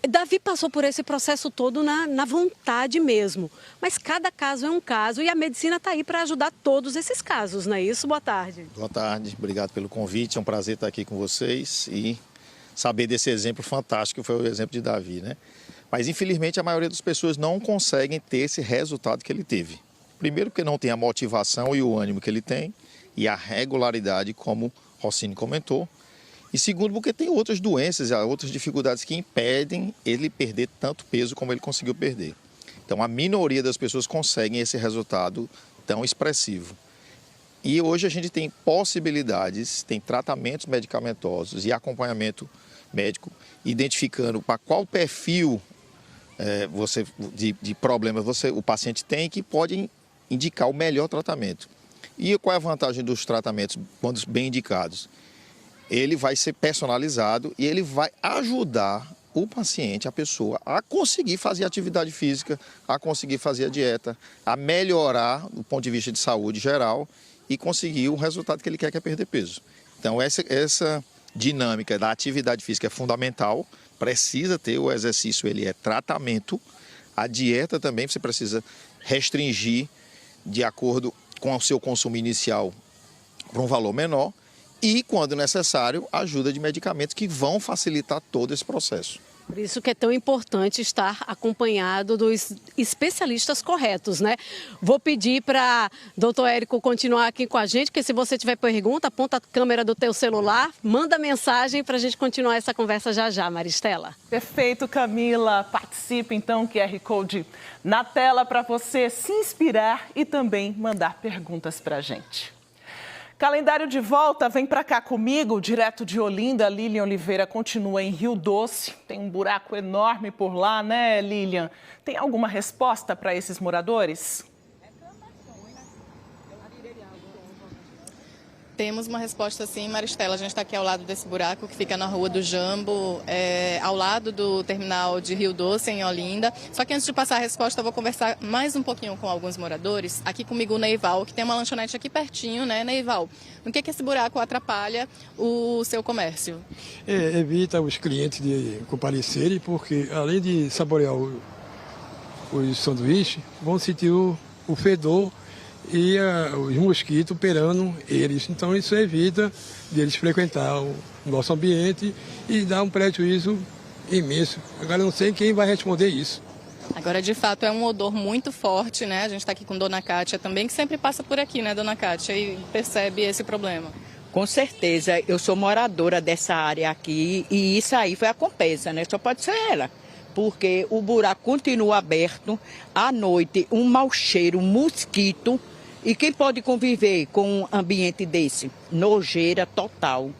Davi passou por esse processo todo na vontade mesmo, mas cada caso é um caso e a medicina está aí para ajudar todos esses casos, não é isso? Boa tarde. Boa tarde, obrigado pelo convite, é um prazer estar aqui com vocês e saber desse exemplo fantástico que foi o exemplo de Davi, né? Mas infelizmente a maioria das pessoas não conseguem ter esse resultado que ele teve. Primeiro porque não tem a motivação e o ânimo que ele tem e a regularidade, como Rossini comentou. E segundo, porque tem outras doenças, outras dificuldades que impedem ele perder tanto peso como ele conseguiu perder. Então, a minoria das pessoas conseguem esse resultado tão expressivo. E hoje a gente tem possibilidades, tem tratamentos medicamentosos e acompanhamento médico, identificando para qual perfil de problema o paciente tem, que pode indicar o melhor tratamento. E qual é a vantagem dos tratamentos, quando bem indicados? Ele vai ser personalizado e ele vai ajudar o paciente, a pessoa, a conseguir fazer atividade física, a conseguir fazer a dieta, a melhorar do ponto de vista de saúde geral e conseguir o resultado que ele quer, que é perder peso. Então, essa dinâmica da atividade física é fundamental, precisa ter o exercício, ele é tratamento. A dieta também você precisa restringir de acordo com o seu consumo inicial para um valor menor. E, quando necessário, ajuda de medicamentos que vão facilitar todo esse processo. Por isso que é tão importante estar acompanhado dos especialistas corretos, né? Vou pedir para doutor Érico continuar aqui com a gente, porque se você tiver pergunta, aponta a câmera do teu celular, manda mensagem para a gente continuar essa conversa já, Maristela. Perfeito, Camila. Participe, então, QR Code na tela para você se inspirar e também mandar perguntas para a gente. Calendário de volta, vem para cá comigo, direto de Olinda. Lilian Oliveira continua em Rio Doce. Tem um buraco enorme por lá, né, Lilian? Tem alguma resposta para esses moradores? Temos uma resposta sim, Maristela. A gente está aqui ao lado desse buraco que fica na Rua do Jambo, ao lado do terminal de Rio Doce, em Olinda. Só que antes de passar a resposta, eu vou conversar mais um pouquinho com alguns moradores. Aqui comigo o Neival, que tem uma lanchonete aqui pertinho, né, Neival? No que esse buraco atrapalha o seu comércio? Evita os clientes de comparecerem, porque além de saborear os sanduíches, vão sentir o fedor e os mosquitos operando eles. Então isso evita deles frequentar o nosso ambiente e dá um prejuízo imenso. Agora eu não sei quem vai responder isso. Agora, de fato, é um odor muito forte, né? A gente está aqui com Dona Cátia também, que sempre passa por aqui, né, Dona Cátia, e percebe esse problema. Com certeza, eu sou moradora dessa área aqui e isso aí foi a Compesa, né? Só pode ser ela. Porque o buraco continua aberto, à noite, um mau cheiro, mosquito. E quem pode conviver com um ambiente desse? Nojeira total.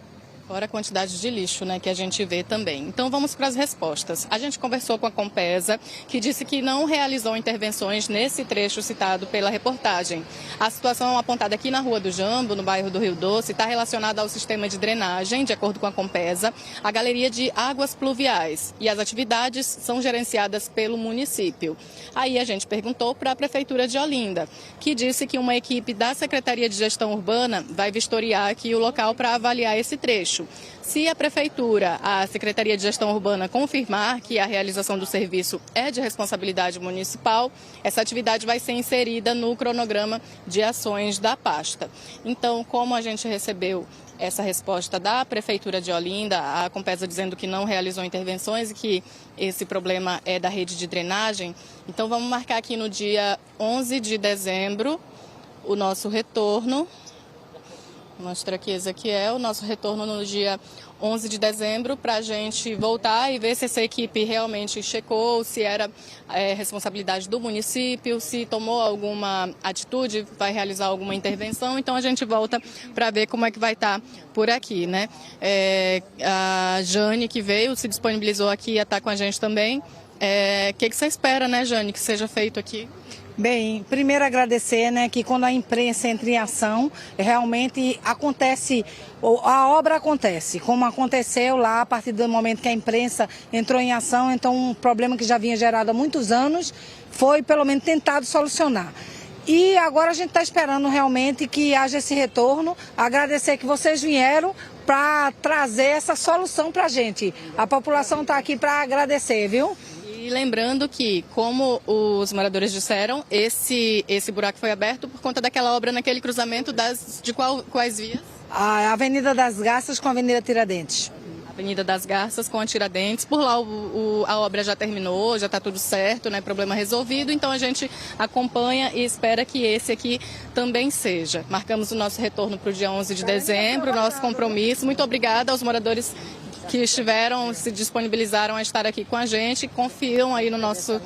Fora a quantidade de lixo, né, que a gente vê também. Então vamos para as respostas. A gente conversou com a Compesa, que disse que não realizou intervenções nesse trecho citado pela reportagem. A situação apontada aqui na Rua do Jambo, no bairro do Rio Doce, está relacionada ao sistema de drenagem, de acordo com a Compesa, a galeria de águas pluviais. E as atividades são gerenciadas pelo município. Aí a gente perguntou para a Prefeitura de Olinda, que disse que uma equipe da Secretaria de Gestão Urbana vai vistoriar aqui o local para avaliar esse trecho. Se a Prefeitura, a Secretaria de Gestão Urbana confirmar que a realização do serviço é de responsabilidade municipal, essa atividade vai ser inserida no cronograma de ações da pasta. Então, como a gente recebeu essa resposta da Prefeitura de Olinda, a Compesa dizendo que não realizou intervenções e que esse problema é da rede de drenagem, então vamos marcar aqui no dia 11 de dezembro o nosso retorno. Mostra aqui, Ezequiel, o nosso retorno no dia 11 de dezembro para a gente voltar e ver se essa equipe realmente checou, se era responsabilidade do município, se tomou alguma atitude, vai realizar alguma intervenção. Então a gente volta para ver como é que vai estar por aqui, né? A Jane, que veio, se disponibilizou aqui a estar com a gente também. O que você espera, né, Jane, que seja feito aqui? Bem, primeiro agradecer, né, que quando a imprensa entra em ação, realmente acontece, a obra acontece, como aconteceu lá a partir do momento que a imprensa entrou em ação, então um problema que já vinha gerado há muitos anos foi pelo menos tentado solucionar. E agora a gente está esperando realmente que haja esse retorno, agradecer que vocês vieram para trazer essa solução para a gente. A população está aqui para agradecer, viu? E lembrando que, como os moradores disseram, esse buraco foi aberto por conta daquela obra naquele cruzamento quais vias? A Avenida das Garças com a Avenida Tiradentes. Avenida das Garças com a Tiradentes. Por lá a obra já terminou, já está tudo certo, né? Problema resolvido. Então a gente acompanha e espera que esse aqui também seja. Marcamos o nosso retorno para o dia 11 de dezembro, nosso compromisso. Muito obrigada aos moradores que estiveram, se disponibilizaram a estar aqui com a gente, confiam aí no nosso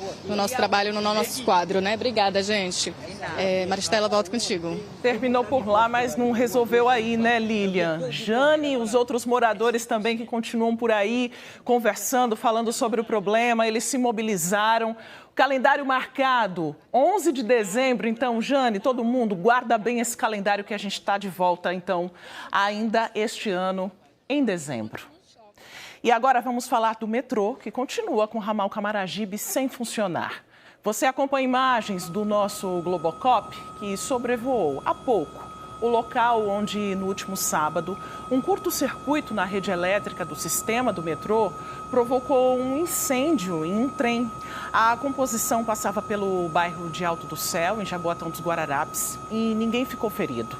trabalho, no nosso quadro, né? Obrigada, gente. Maristela, volto contigo. Terminou por lá, mas não resolveu aí, né, Lilian? Jane e os outros moradores também que continuam por aí, conversando, falando sobre o problema, eles se mobilizaram. O calendário marcado, 11 de dezembro, então, Jane, todo mundo, guarda bem esse calendário que a gente está de volta, então, ainda este ano, em dezembro. E agora vamos falar do metrô, que continua com o ramal Camaragibe sem funcionar. Você acompanha imagens do nosso Globocop, que sobrevoou há pouco o local onde, no último sábado, um curto-circuito na rede elétrica do sistema do metrô provocou um incêndio em um trem. A composição passava pelo bairro de Alto do Céu, em Jaboatão dos Guararapes, e ninguém ficou ferido.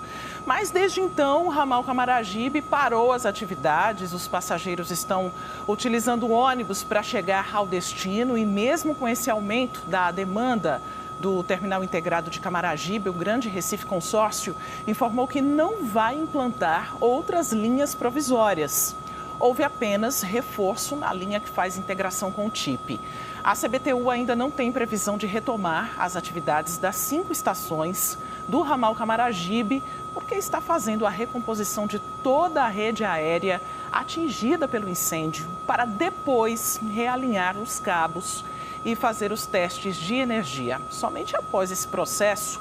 Mas desde então, o ramal Camaragibe parou as atividades, os passageiros estão utilizando ônibus para chegar ao destino e mesmo com esse aumento da demanda do Terminal Integrado de Camaragibe, o Grande Recife Consórcio informou que não vai implantar outras linhas provisórias. Houve apenas reforço na linha que faz integração com o TIP. A CBTU ainda não tem previsão de retomar as atividades das 5 estações do ramal Camaragibe por porque está fazendo a recomposição de toda a rede aérea atingida pelo incêndio, para depois realinhar os cabos e fazer os testes de energia. Somente após esse processo,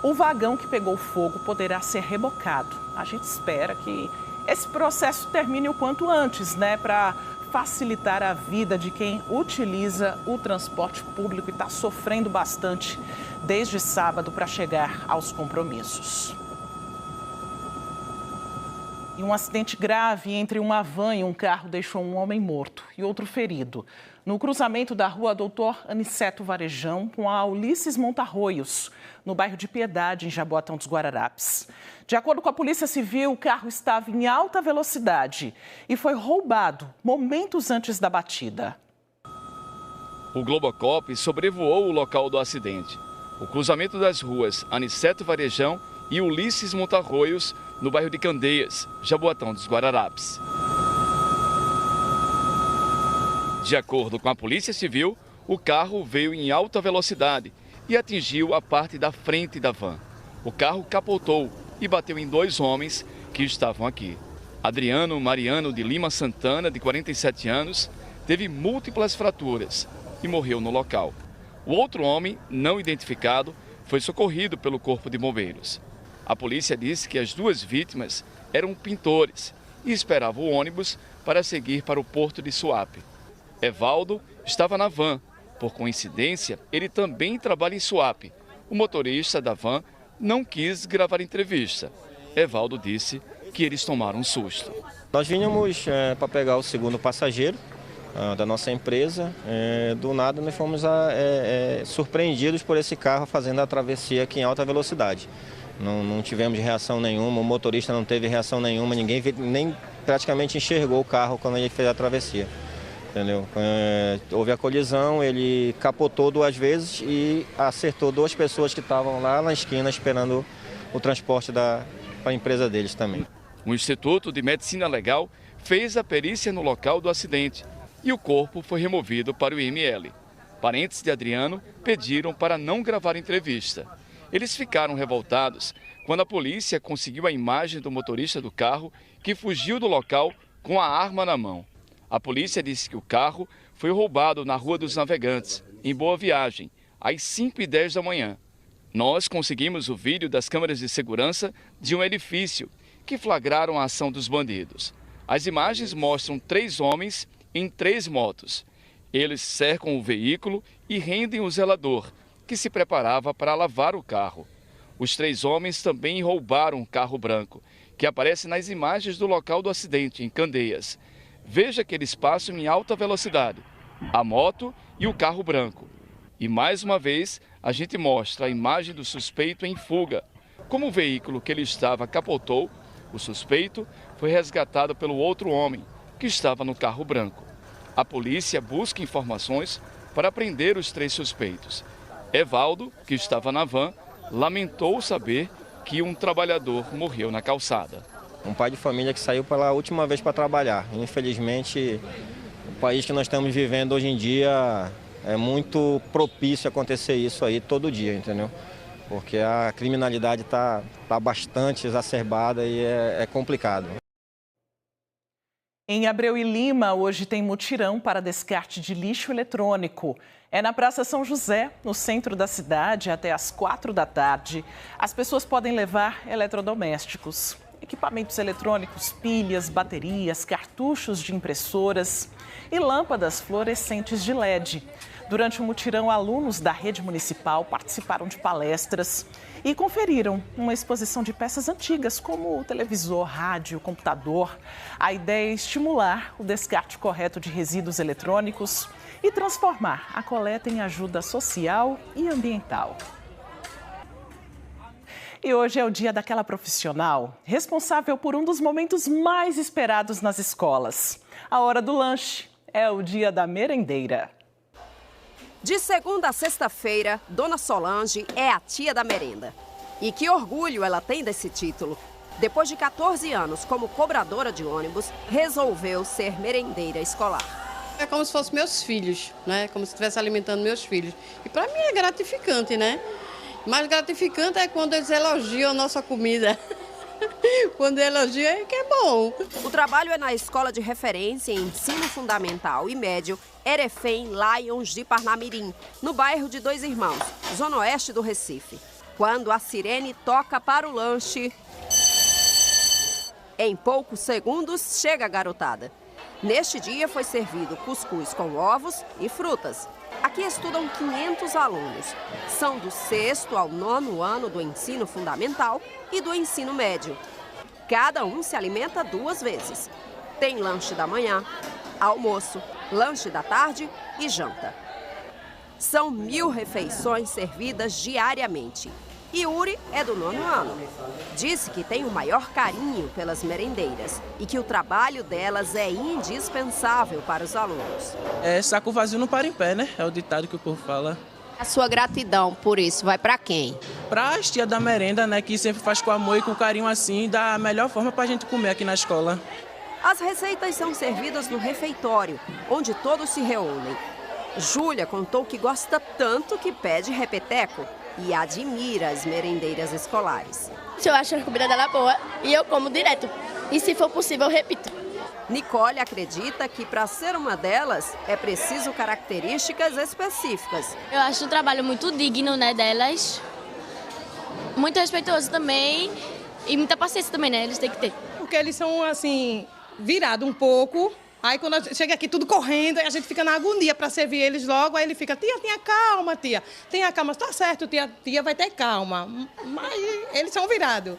o vagão que pegou fogo poderá ser rebocado. A gente espera que esse processo termine o quanto antes, né, para facilitar a vida de quem utiliza o transporte público e está sofrendo bastante desde sábado para chegar aos compromissos. E um acidente grave entre uma van e um carro deixou um homem morto e outro ferido no cruzamento da rua Doutor Aniceto Varejão com a Ulisses Montarroios, no bairro de Piedade, em Jaboatão dos Guararapes. De acordo com a Polícia Civil, o carro estava em alta velocidade e foi roubado momentos antes da batida. O Globocop sobrevoou o local do acidente. O cruzamento das ruas Aniceto Varejão e Ulisses Montarroios, no bairro de Candeias, Jaboatão dos Guararapes. De acordo com a Polícia Civil, o carro veio em alta velocidade e atingiu a parte da frente da van. O carro capotou e bateu em 2 homens que estavam aqui. Adriano Mariano de Lima Santana, de 47 anos, teve múltiplas fraturas e morreu no local. O outro homem, não identificado, foi socorrido pelo Corpo de Bombeiros. A polícia disse que as 2 vítimas eram pintores e esperavam o ônibus para seguir para o porto de Suape. Evaldo estava na van. Por coincidência, ele também trabalha em Suape. O motorista da van não quis gravar entrevista. Evaldo disse que eles tomaram um susto. Nós vínhamos para pegar o segundo passageiro da nossa empresa. Do nada nós fomos surpreendidos por esse carro fazendo a travessia aqui em alta velocidade. Não tivemos reação nenhuma, o motorista não teve reação nenhuma, ninguém nem praticamente enxergou o carro quando ele fez a travessia. Entendeu? Houve a colisão, ele capotou 2 vezes e acertou 2 pessoas que estavam lá na esquina esperando o transporte para a empresa deles também. O Instituto de Medicina Legal fez a perícia no local do acidente e o corpo foi removido para o IML. Parentes de Adriano pediram para não gravar entrevista. Eles ficaram revoltados quando a polícia conseguiu a imagem do motorista do carro que fugiu do local com a arma na mão. A polícia disse que o carro foi roubado na Rua dos Navegantes, em Boa Viagem, às 5h10 da manhã. Nós conseguimos o vídeo das câmeras de segurança de um edifício que flagraram a ação dos bandidos. As imagens mostram 3 homens em 3 motos. Eles cercam o veículo e rendem o zelador, que se preparava para lavar o carro. Os 3 homens também roubaram um carro branco, que aparece nas imagens do local do acidente, em Candeias. Veja que eles passam em alta velocidade, a moto e o carro branco. E mais uma vez, a gente mostra a imagem do suspeito em fuga. Como o veículo que ele estava capotou, o suspeito foi resgatado pelo outro homem, que estava no carro branco. A polícia busca informações para prender os 3 suspeitos. Evaldo, que estava na van, lamentou saber que um trabalhador morreu na calçada. Um pai de família que saiu pela última vez para trabalhar. Infelizmente, o país que nós estamos vivendo hoje em dia é muito propício a acontecer isso aí todo dia, entendeu? Porque a criminalidade está bastante exacerbada e é complicado. Em Abreu e Lima, hoje tem mutirão para descarte de lixo eletrônico. É na Praça São José, no centro da cidade, até às 4 da tarde. As pessoas podem levar eletrodomésticos, equipamentos eletrônicos, pilhas, baterias, cartuchos de impressoras e lâmpadas fluorescentes de LED. Durante o mutirão, alunos da rede municipal participaram de palestras e conferiram uma exposição de peças antigas, como televisor, rádio, computador. A ideia é estimular o descarte correto de resíduos eletrônicos e transformar a coleta em ajuda social e ambiental. E hoje é o dia daquela profissional responsável por um dos momentos mais esperados nas escolas. A hora do lanche é o dia da merendeira. De segunda a sexta-feira, Dona Solange é a tia da merenda. E que orgulho ela tem desse título. Depois de 14 anos como cobradora de ônibus, resolveu ser merendeira escolar. É como se fossem meus filhos, né? Como se estivesse alimentando meus filhos. E para mim é gratificante, né? Mais gratificante é quando eles elogiam a nossa comida. Quando elogia é que é bom. O trabalho é na Escola de Referência em Ensino Fundamental e Médio Erefém Lions de Parnamirim, no bairro de Dois Irmãos, zona oeste do Recife. Quando a sirene toca para o lanche, em poucos segundos chega a garotada. Neste dia foi servido cuscuz com ovos e frutas. Aqui estudam 500 alunos. São do 6º ao 9º ano do ensino fundamental e do ensino médio. Cada um se alimenta 2 vezes. Tem lanche da manhã, almoço, lanche da tarde e janta. São 1000 refeições servidas diariamente. Yuri é do 9º ano. Disse que tem o maior carinho pelas merendeiras e que o trabalho delas é indispensável para os alunos. Saco vazio não para em pé, né? É o ditado que o povo fala. A sua gratidão por isso vai para quem? Para as tias da merenda, né? Que sempre faz com amor e com carinho assim, da melhor forma para a gente comer aqui na escola. As receitas são servidas no refeitório, onde todos se reúnem. Júlia contou que gosta tanto que pede repeteco e admira as merendeiras escolares. Eu acho a comida dela boa e eu como direto. E se for possível, eu repito. Nicole acredita que para ser uma delas é preciso características específicas. Eu acho o trabalho muito digno, né, delas. Muito respeitoso também e muita paciência também, né? Eles têm que ter. Porque eles são, assim, virados um pouco. Aí quando chega aqui tudo correndo, aí a gente fica na agonia para servir eles logo. Aí ele fica, tia, tenha calma, tia. Tenha calma, tá certo, tia vai ter calma. Mas eles são virados.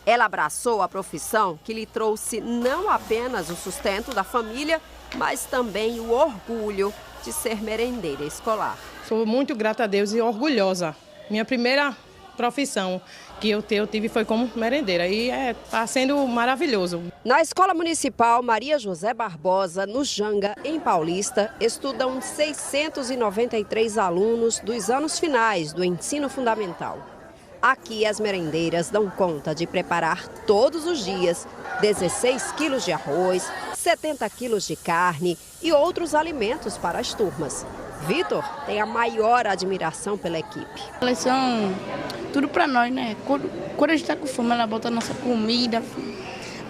Ela abraçou a profissão que lhe trouxe não apenas o sustento da família, mas também o orgulho de ser merendeira escolar. Sou muito grata a Deus e orgulhosa. Minha primeira profissão que eu tive foi como merendeira e está sendo maravilhoso. Na Escola Municipal Maria José Barbosa, no Janga, em Paulista, estudam 693 alunos dos anos finais do ensino fundamental. Aqui as merendeiras dão conta de preparar todos os dias 16 quilos de arroz, 70 quilos de carne e outros alimentos para as turmas. Vitor tem a maior admiração pela equipe. Elas são tudo para nós, né? Quando a gente está com fome, ela bota a nossa comida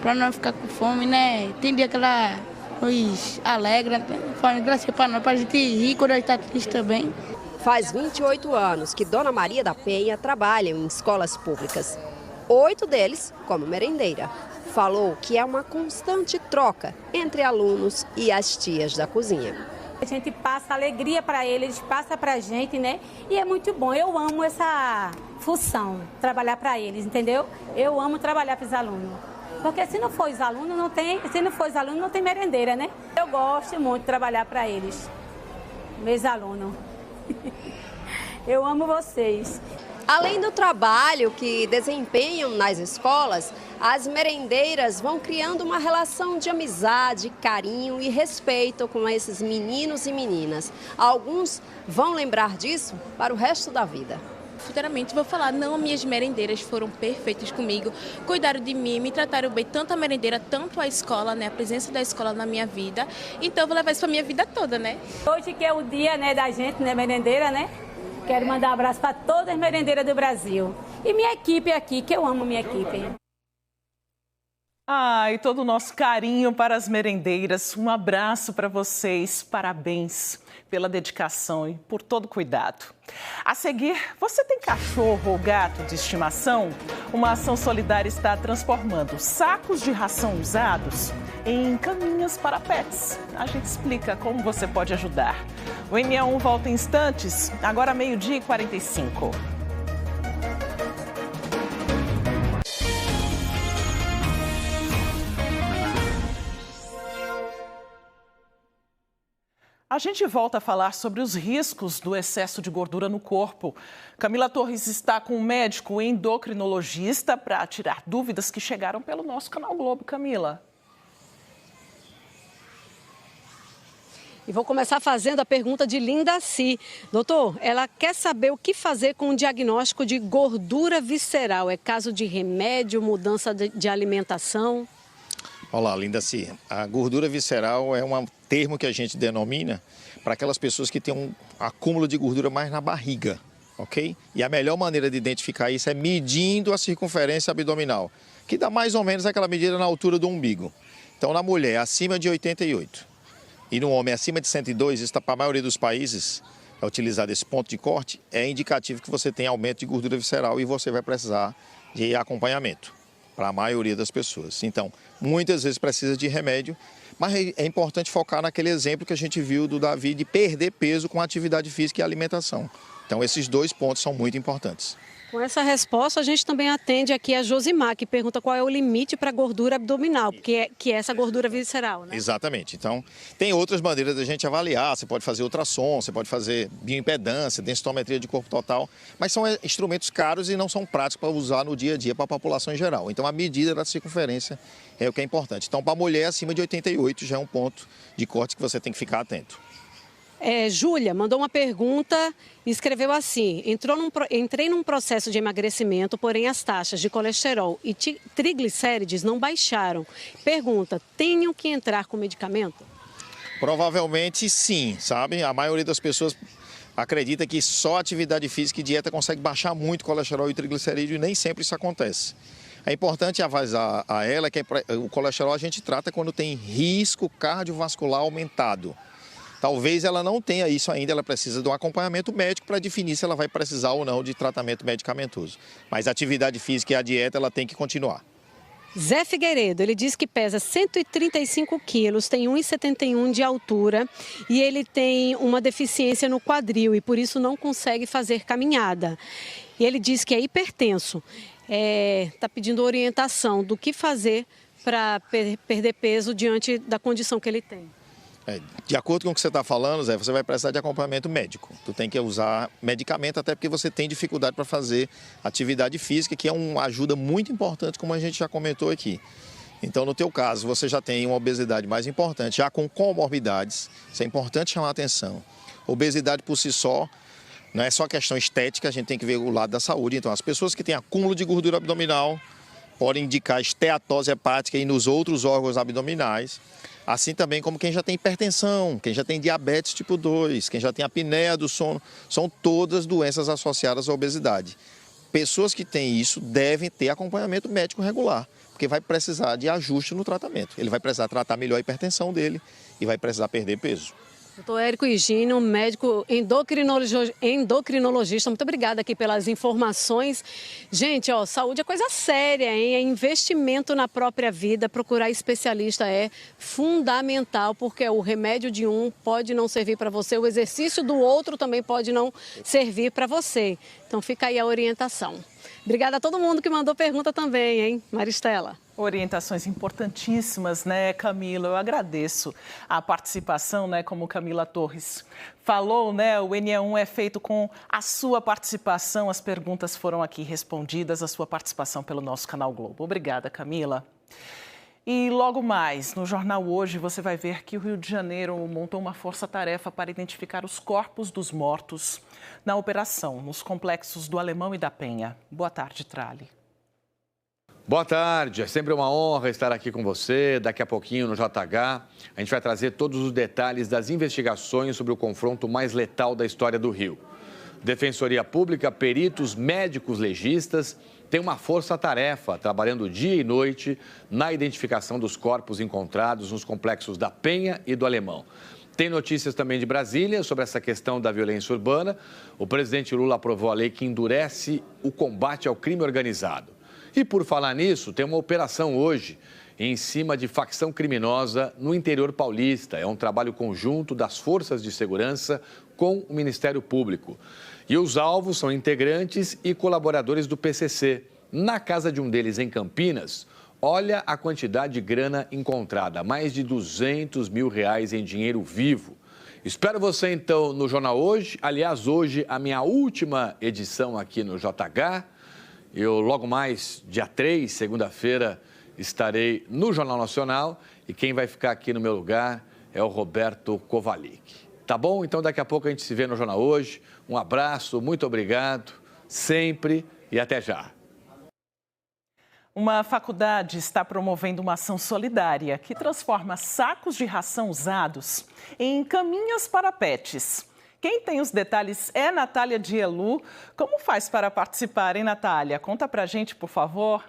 para não ficar com fome, né? Tem dia que ela nos alegra, faz graça para nós, para a gente rir quando a gente está triste também. Faz 28 anos que Dona Maria da Penha trabalha em escolas públicas. 8 deles como merendeira. Falou que é uma constante troca entre alunos e as tias da cozinha. A gente passa alegria para eles, passa para a gente, né? E é muito bom. Eu amo essa função, trabalhar para eles, entendeu? Eu amo trabalhar para os alunos. Porque se não for os alunos, não tem merendeira, né? Eu gosto muito de trabalhar para eles, meus alunos. Eu amo vocês. Além do trabalho que desempenham nas escolas, as merendeiras vão criando uma relação de amizade, carinho e respeito com esses meninos e meninas. Alguns vão lembrar disso para o resto da vida. Futuramente vou falar, não, minhas merendeiras foram perfeitas comigo, cuidaram de mim, me trataram bem, tanto a merendeira, tanto a escola, né, a presença da escola na minha vida. Então eu vou levar isso para minha vida toda, né? Hoje que é o dia, né, da gente, né, merendeira, né? Quero mandar um abraço para todas as merendeiras do Brasil. E minha equipe aqui, que eu amo minha equipe. E todo o nosso carinho para as merendeiras. Um abraço para vocês. Parabéns pela dedicação e por todo o cuidado. A seguir, você tem cachorro ou gato de estimação? Uma ação solidária está transformando sacos de ração usados em caminhas para pets. A gente explica como você pode ajudar. O NA1 volta em instantes, agora 12h45. A gente volta a falar sobre os riscos do excesso de gordura no corpo. Camila Torres está com um médico endocrinologista para tirar dúvidas que chegaram pelo nosso canal Globo. Camila. E vou começar fazendo a pergunta de Linda Si. Doutor, ela quer saber o que fazer com o diagnóstico de gordura visceral. É caso de remédio, mudança de alimentação? Olá, Linda Si. A gordura visceral é um termo que a gente denomina para aquelas pessoas que têm um acúmulo de gordura mais na barriga. ok? E a melhor maneira de identificar isso é medindo a circunferência abdominal, que dá mais ou menos aquela medida na altura do umbigo. Então, na mulher, acima de 88 e no homem acima de 102, isso para a maioria dos países é utilizado esse ponto de corte, é indicativo que você tem aumento de gordura visceral e você vai precisar de acompanhamento para a maioria das pessoas. Então, muitas vezes precisa de remédio, mas é importante focar naquele exemplo que a gente viu do Davi de perder peso com atividade física e alimentação. Então, esses 2 pontos são muito importantes. Com essa resposta, a gente também atende aqui a Josimar, que pergunta qual é o limite para a gordura abdominal, que é essa gordura visceral, né? Exatamente. Então, tem outras maneiras da gente avaliar. Você pode fazer ultrassom, você pode fazer bioimpedância, densitometria de corpo total, mas são instrumentos caros e não são práticos para usar no dia a dia para a população em geral. Então, a medida da circunferência é o que é importante. Então, para a mulher, acima de 88 já é um ponto de corte que você tem que ficar atento. Júlia mandou uma pergunta e escreveu assim: entrei num processo de emagrecimento, porém as taxas de colesterol e triglicérides não baixaram. Pergunta: tenho que entrar com medicamento? Provavelmente sim, sabe? A maioria das pessoas acredita que só atividade física e dieta consegue baixar muito colesterol e triglicerídeo e nem sempre isso acontece. É importante avisar a ela que o colesterol a gente trata quando tem risco cardiovascular aumentado. Talvez ela não tenha isso ainda, ela precisa de um acompanhamento médico para definir se ela vai precisar ou não de tratamento medicamentoso. Mas a atividade física e a dieta, ela tem que continuar. Zé Figueiredo, ele diz que pesa 135 quilos, tem 1,71 de altura e ele tem uma deficiência no quadril e por isso não consegue fazer caminhada. E ele diz que é hipertenso, está pedindo orientação do que fazer para perder peso diante da condição que ele tem. De acordo com o que você está falando, Zé, você vai precisar de acompanhamento médico. Tu tem que usar medicamento até porque você tem dificuldade para fazer atividade física, que é uma ajuda muito importante, como a gente já comentou aqui. Então, no teu caso, você já tem uma obesidade mais importante, já com comorbidades, isso é importante chamar a atenção. Obesidade por si só não é só questão estética, a gente tem que ver o lado da saúde. Então, as pessoas que têm acúmulo de gordura abdominal podem indicar esteatose hepática e nos outros órgãos abdominais. Assim também como quem já tem hipertensão, quem já tem diabetes tipo 2, quem já tem apneia do sono, são todas doenças associadas à obesidade. Pessoas que têm isso devem ter acompanhamento médico regular, porque vai precisar de ajuste no tratamento. Ele vai precisar tratar melhor a hipertensão dele e vai precisar perder peso. Doutor Érico Higino, médico endocrinologista, muito obrigada aqui pelas informações. Gente, saúde é coisa séria, hein? É investimento na própria vida, procurar especialista é fundamental, porque o remédio de um pode não servir para você, o exercício do outro também pode não servir para você. Então fica aí a orientação. Obrigada a todo mundo que mandou pergunta também, hein? Maristela. Orientações importantíssimas, né, Camila? Eu agradeço a participação, né, como Camila Torres falou, né, o NE1 é feito com a sua participação, as perguntas foram aqui respondidas, a sua participação pelo nosso Canal Globo. Obrigada, Camila. E logo mais, no Jornal Hoje, você vai ver que o Rio de Janeiro montou uma força-tarefa para identificar os corpos dos mortos na operação, nos complexos do Alemão e da Penha. Boa tarde, Trali. Boa tarde, é sempre uma honra estar aqui com você. Daqui a pouquinho no JH, a gente vai trazer todos os detalhes das investigações sobre o confronto mais letal da história do Rio. Defensoria Pública, peritos, médicos legistas têm uma força-tarefa trabalhando dia e noite na identificação dos corpos encontrados nos complexos da Penha e do Alemão. Tem notícias também de Brasília sobre essa questão da violência urbana. O presidente Lula aprovou a lei que endurece o combate ao crime organizado. E por falar nisso, tem uma operação hoje em cima de facção criminosa no interior paulista. É um trabalho conjunto das forças de segurança com o Ministério Público. E os alvos são integrantes e colaboradores do PCC. Na casa de um deles, em Campinas, olha a quantidade de grana encontrada, mais de R$200 mil em dinheiro vivo. Espero você, então, no Jornal Hoje. Aliás, hoje, a minha última edição aqui no JH. Eu, logo mais, dia 3, segunda-feira, estarei no Jornal Nacional e quem vai ficar aqui no meu lugar é o Roberto Kovalik. Tá bom? Então, daqui a pouco a gente se vê no Jornal Hoje. Um abraço, muito obrigado, sempre e até já. Uma faculdade está promovendo uma ação solidária que transforma sacos de ração usados em caminhas para pets. Quem tem os detalhes é Natália Dielu. Como faz para participar, hein, Natália? Conta pra gente, por favor.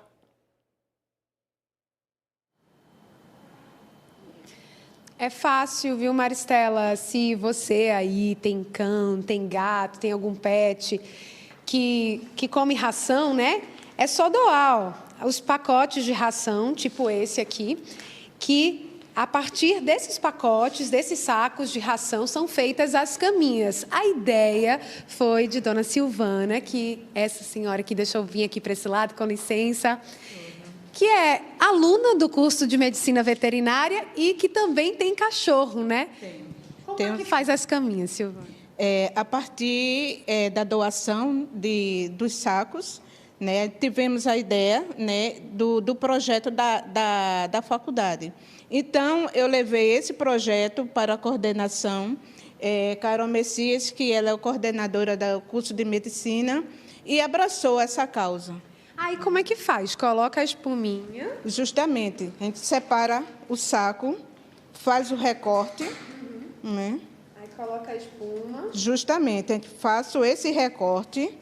É fácil, viu, Maristela? Se você aí tem cão, tem gato, tem algum pet que come ração, né? É só doar os pacotes de ração, tipo esse aqui, que a partir desses pacotes, desses sacos de ração, são feitas as caminhas. A ideia foi de Dona Silvana, que essa senhora que deixou eu vir aqui para esse lado, com licença, que é aluna do curso de Medicina Veterinária e que também tem cachorro, né? Como é que faz as caminhas, Silvana? A partir da doação dos sacos, né, tivemos a ideia, né, do projeto da faculdade. Então, eu levei esse projeto para a coordenação, Carol Messias, que ela é a coordenadora do curso de Medicina, e abraçou essa causa. Aí, como é que faz? Coloca a espuminha? Justamente. A gente separa o saco, faz o recorte, né? Aí coloca a espuma. Justamente. A gente faz esse recorte.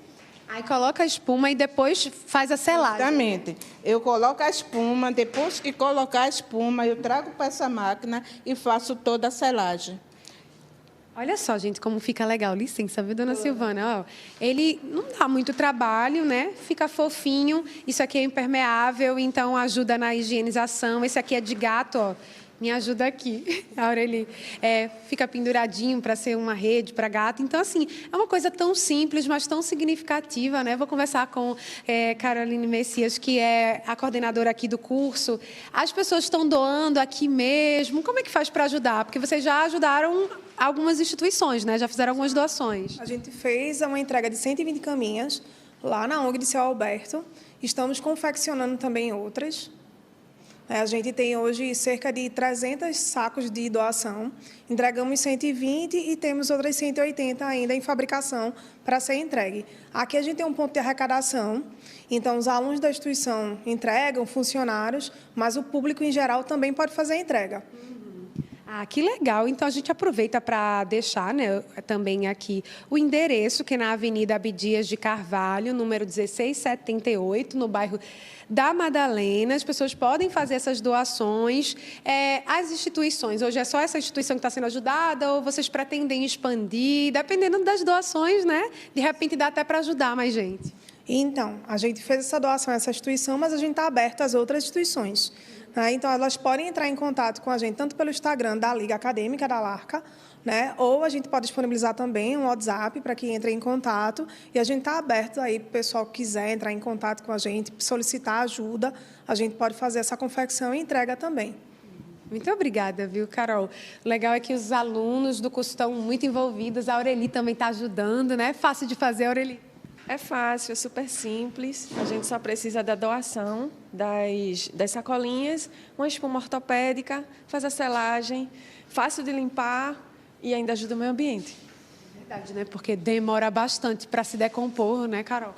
Aí coloca a espuma e depois faz a selagem. Exatamente. Eu coloco a espuma, depois que colocar a espuma, eu trago para essa máquina e faço toda a selagem. Olha só, gente, como fica legal. Licença, viu, Dona Silvana? Ó, ele não dá muito trabalho, né? Fica fofinho. Isso aqui é impermeável, então ajuda na higienização. Esse aqui é de gato, ó. Me ajuda aqui. A Aurelie fica penduradinho para ser uma rede para gato. Então, assim, é uma coisa tão simples, mas tão significativa, né? Vou conversar com Caroline Messias, que é a coordenadora aqui do curso. As pessoas estão doando aqui mesmo. Como é que faz para ajudar? Porque vocês já ajudaram algumas instituições, né? Já fizeram algumas doações. A gente fez uma entrega de 120 caminhas lá na ONG de Seu Alberto. Estamos confeccionando também outras. A gente tem hoje cerca de 300 sacos de doação, entregamos 120 e temos outras 180 ainda em fabricação para ser entregue. Aqui a gente tem um ponto de arrecadação, então os alunos da instituição entregam, funcionários, mas o público em geral também pode fazer a entrega. Ah, que legal. Então, a gente aproveita para deixar, né, também aqui o endereço, que é na Avenida Abdias de Carvalho, número 1678, no bairro da Madalena. As pessoas podem fazer essas doações. As instituições, hoje é só essa instituição que está sendo ajudada ou vocês pretendem expandir? Dependendo das doações, né? De repente dá até para ajudar mais gente. Então, a gente fez essa doação a essa instituição, mas a gente está aberto às outras instituições. Então, elas podem entrar em contato com a gente, tanto pelo Instagram da Liga Acadêmica da LARCA, né? Ou a gente pode disponibilizar também um WhatsApp para que entre em contato. E a gente está aberto aí para o pessoal que quiser entrar em contato com a gente, solicitar ajuda. A gente pode fazer essa confecção e entrega também. Muito obrigada, viu, Carol? O legal é que os alunos do curso estão muito envolvidos. A Aurelie também está ajudando, né? É fácil de fazer, Aurelie? É fácil, é super simples. A gente só precisa da doação das sacolinhas, uma espuma ortopédica, faz a selagem, fácil de limpar e ainda ajuda o meio ambiente. Verdade, né? Porque demora bastante para se decompor, né, Carol?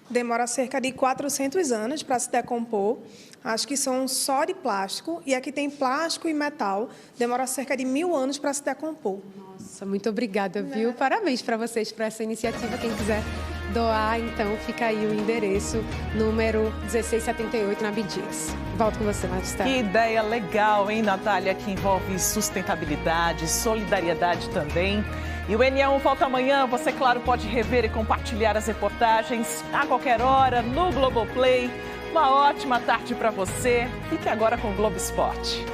Demora cerca de 400 anos para se decompor. Acho que são só de plástico. E aqui tem plástico e metal. Demora cerca de 1000 anos para se decompor. Nossa, muito obrigada, viu? Parabéns para vocês por essa iniciativa. Quem quiser doar, então, fica aí o endereço, número 1678, na Abdias. Volto com você, Maristela. Que ideia legal, hein, Natália, que envolve sustentabilidade, solidariedade também. E o NE1 volta amanhã. Você, claro, pode rever e compartilhar as reportagens a qualquer hora no Globoplay. Uma ótima tarde para você. Fique agora com o Globo Esporte.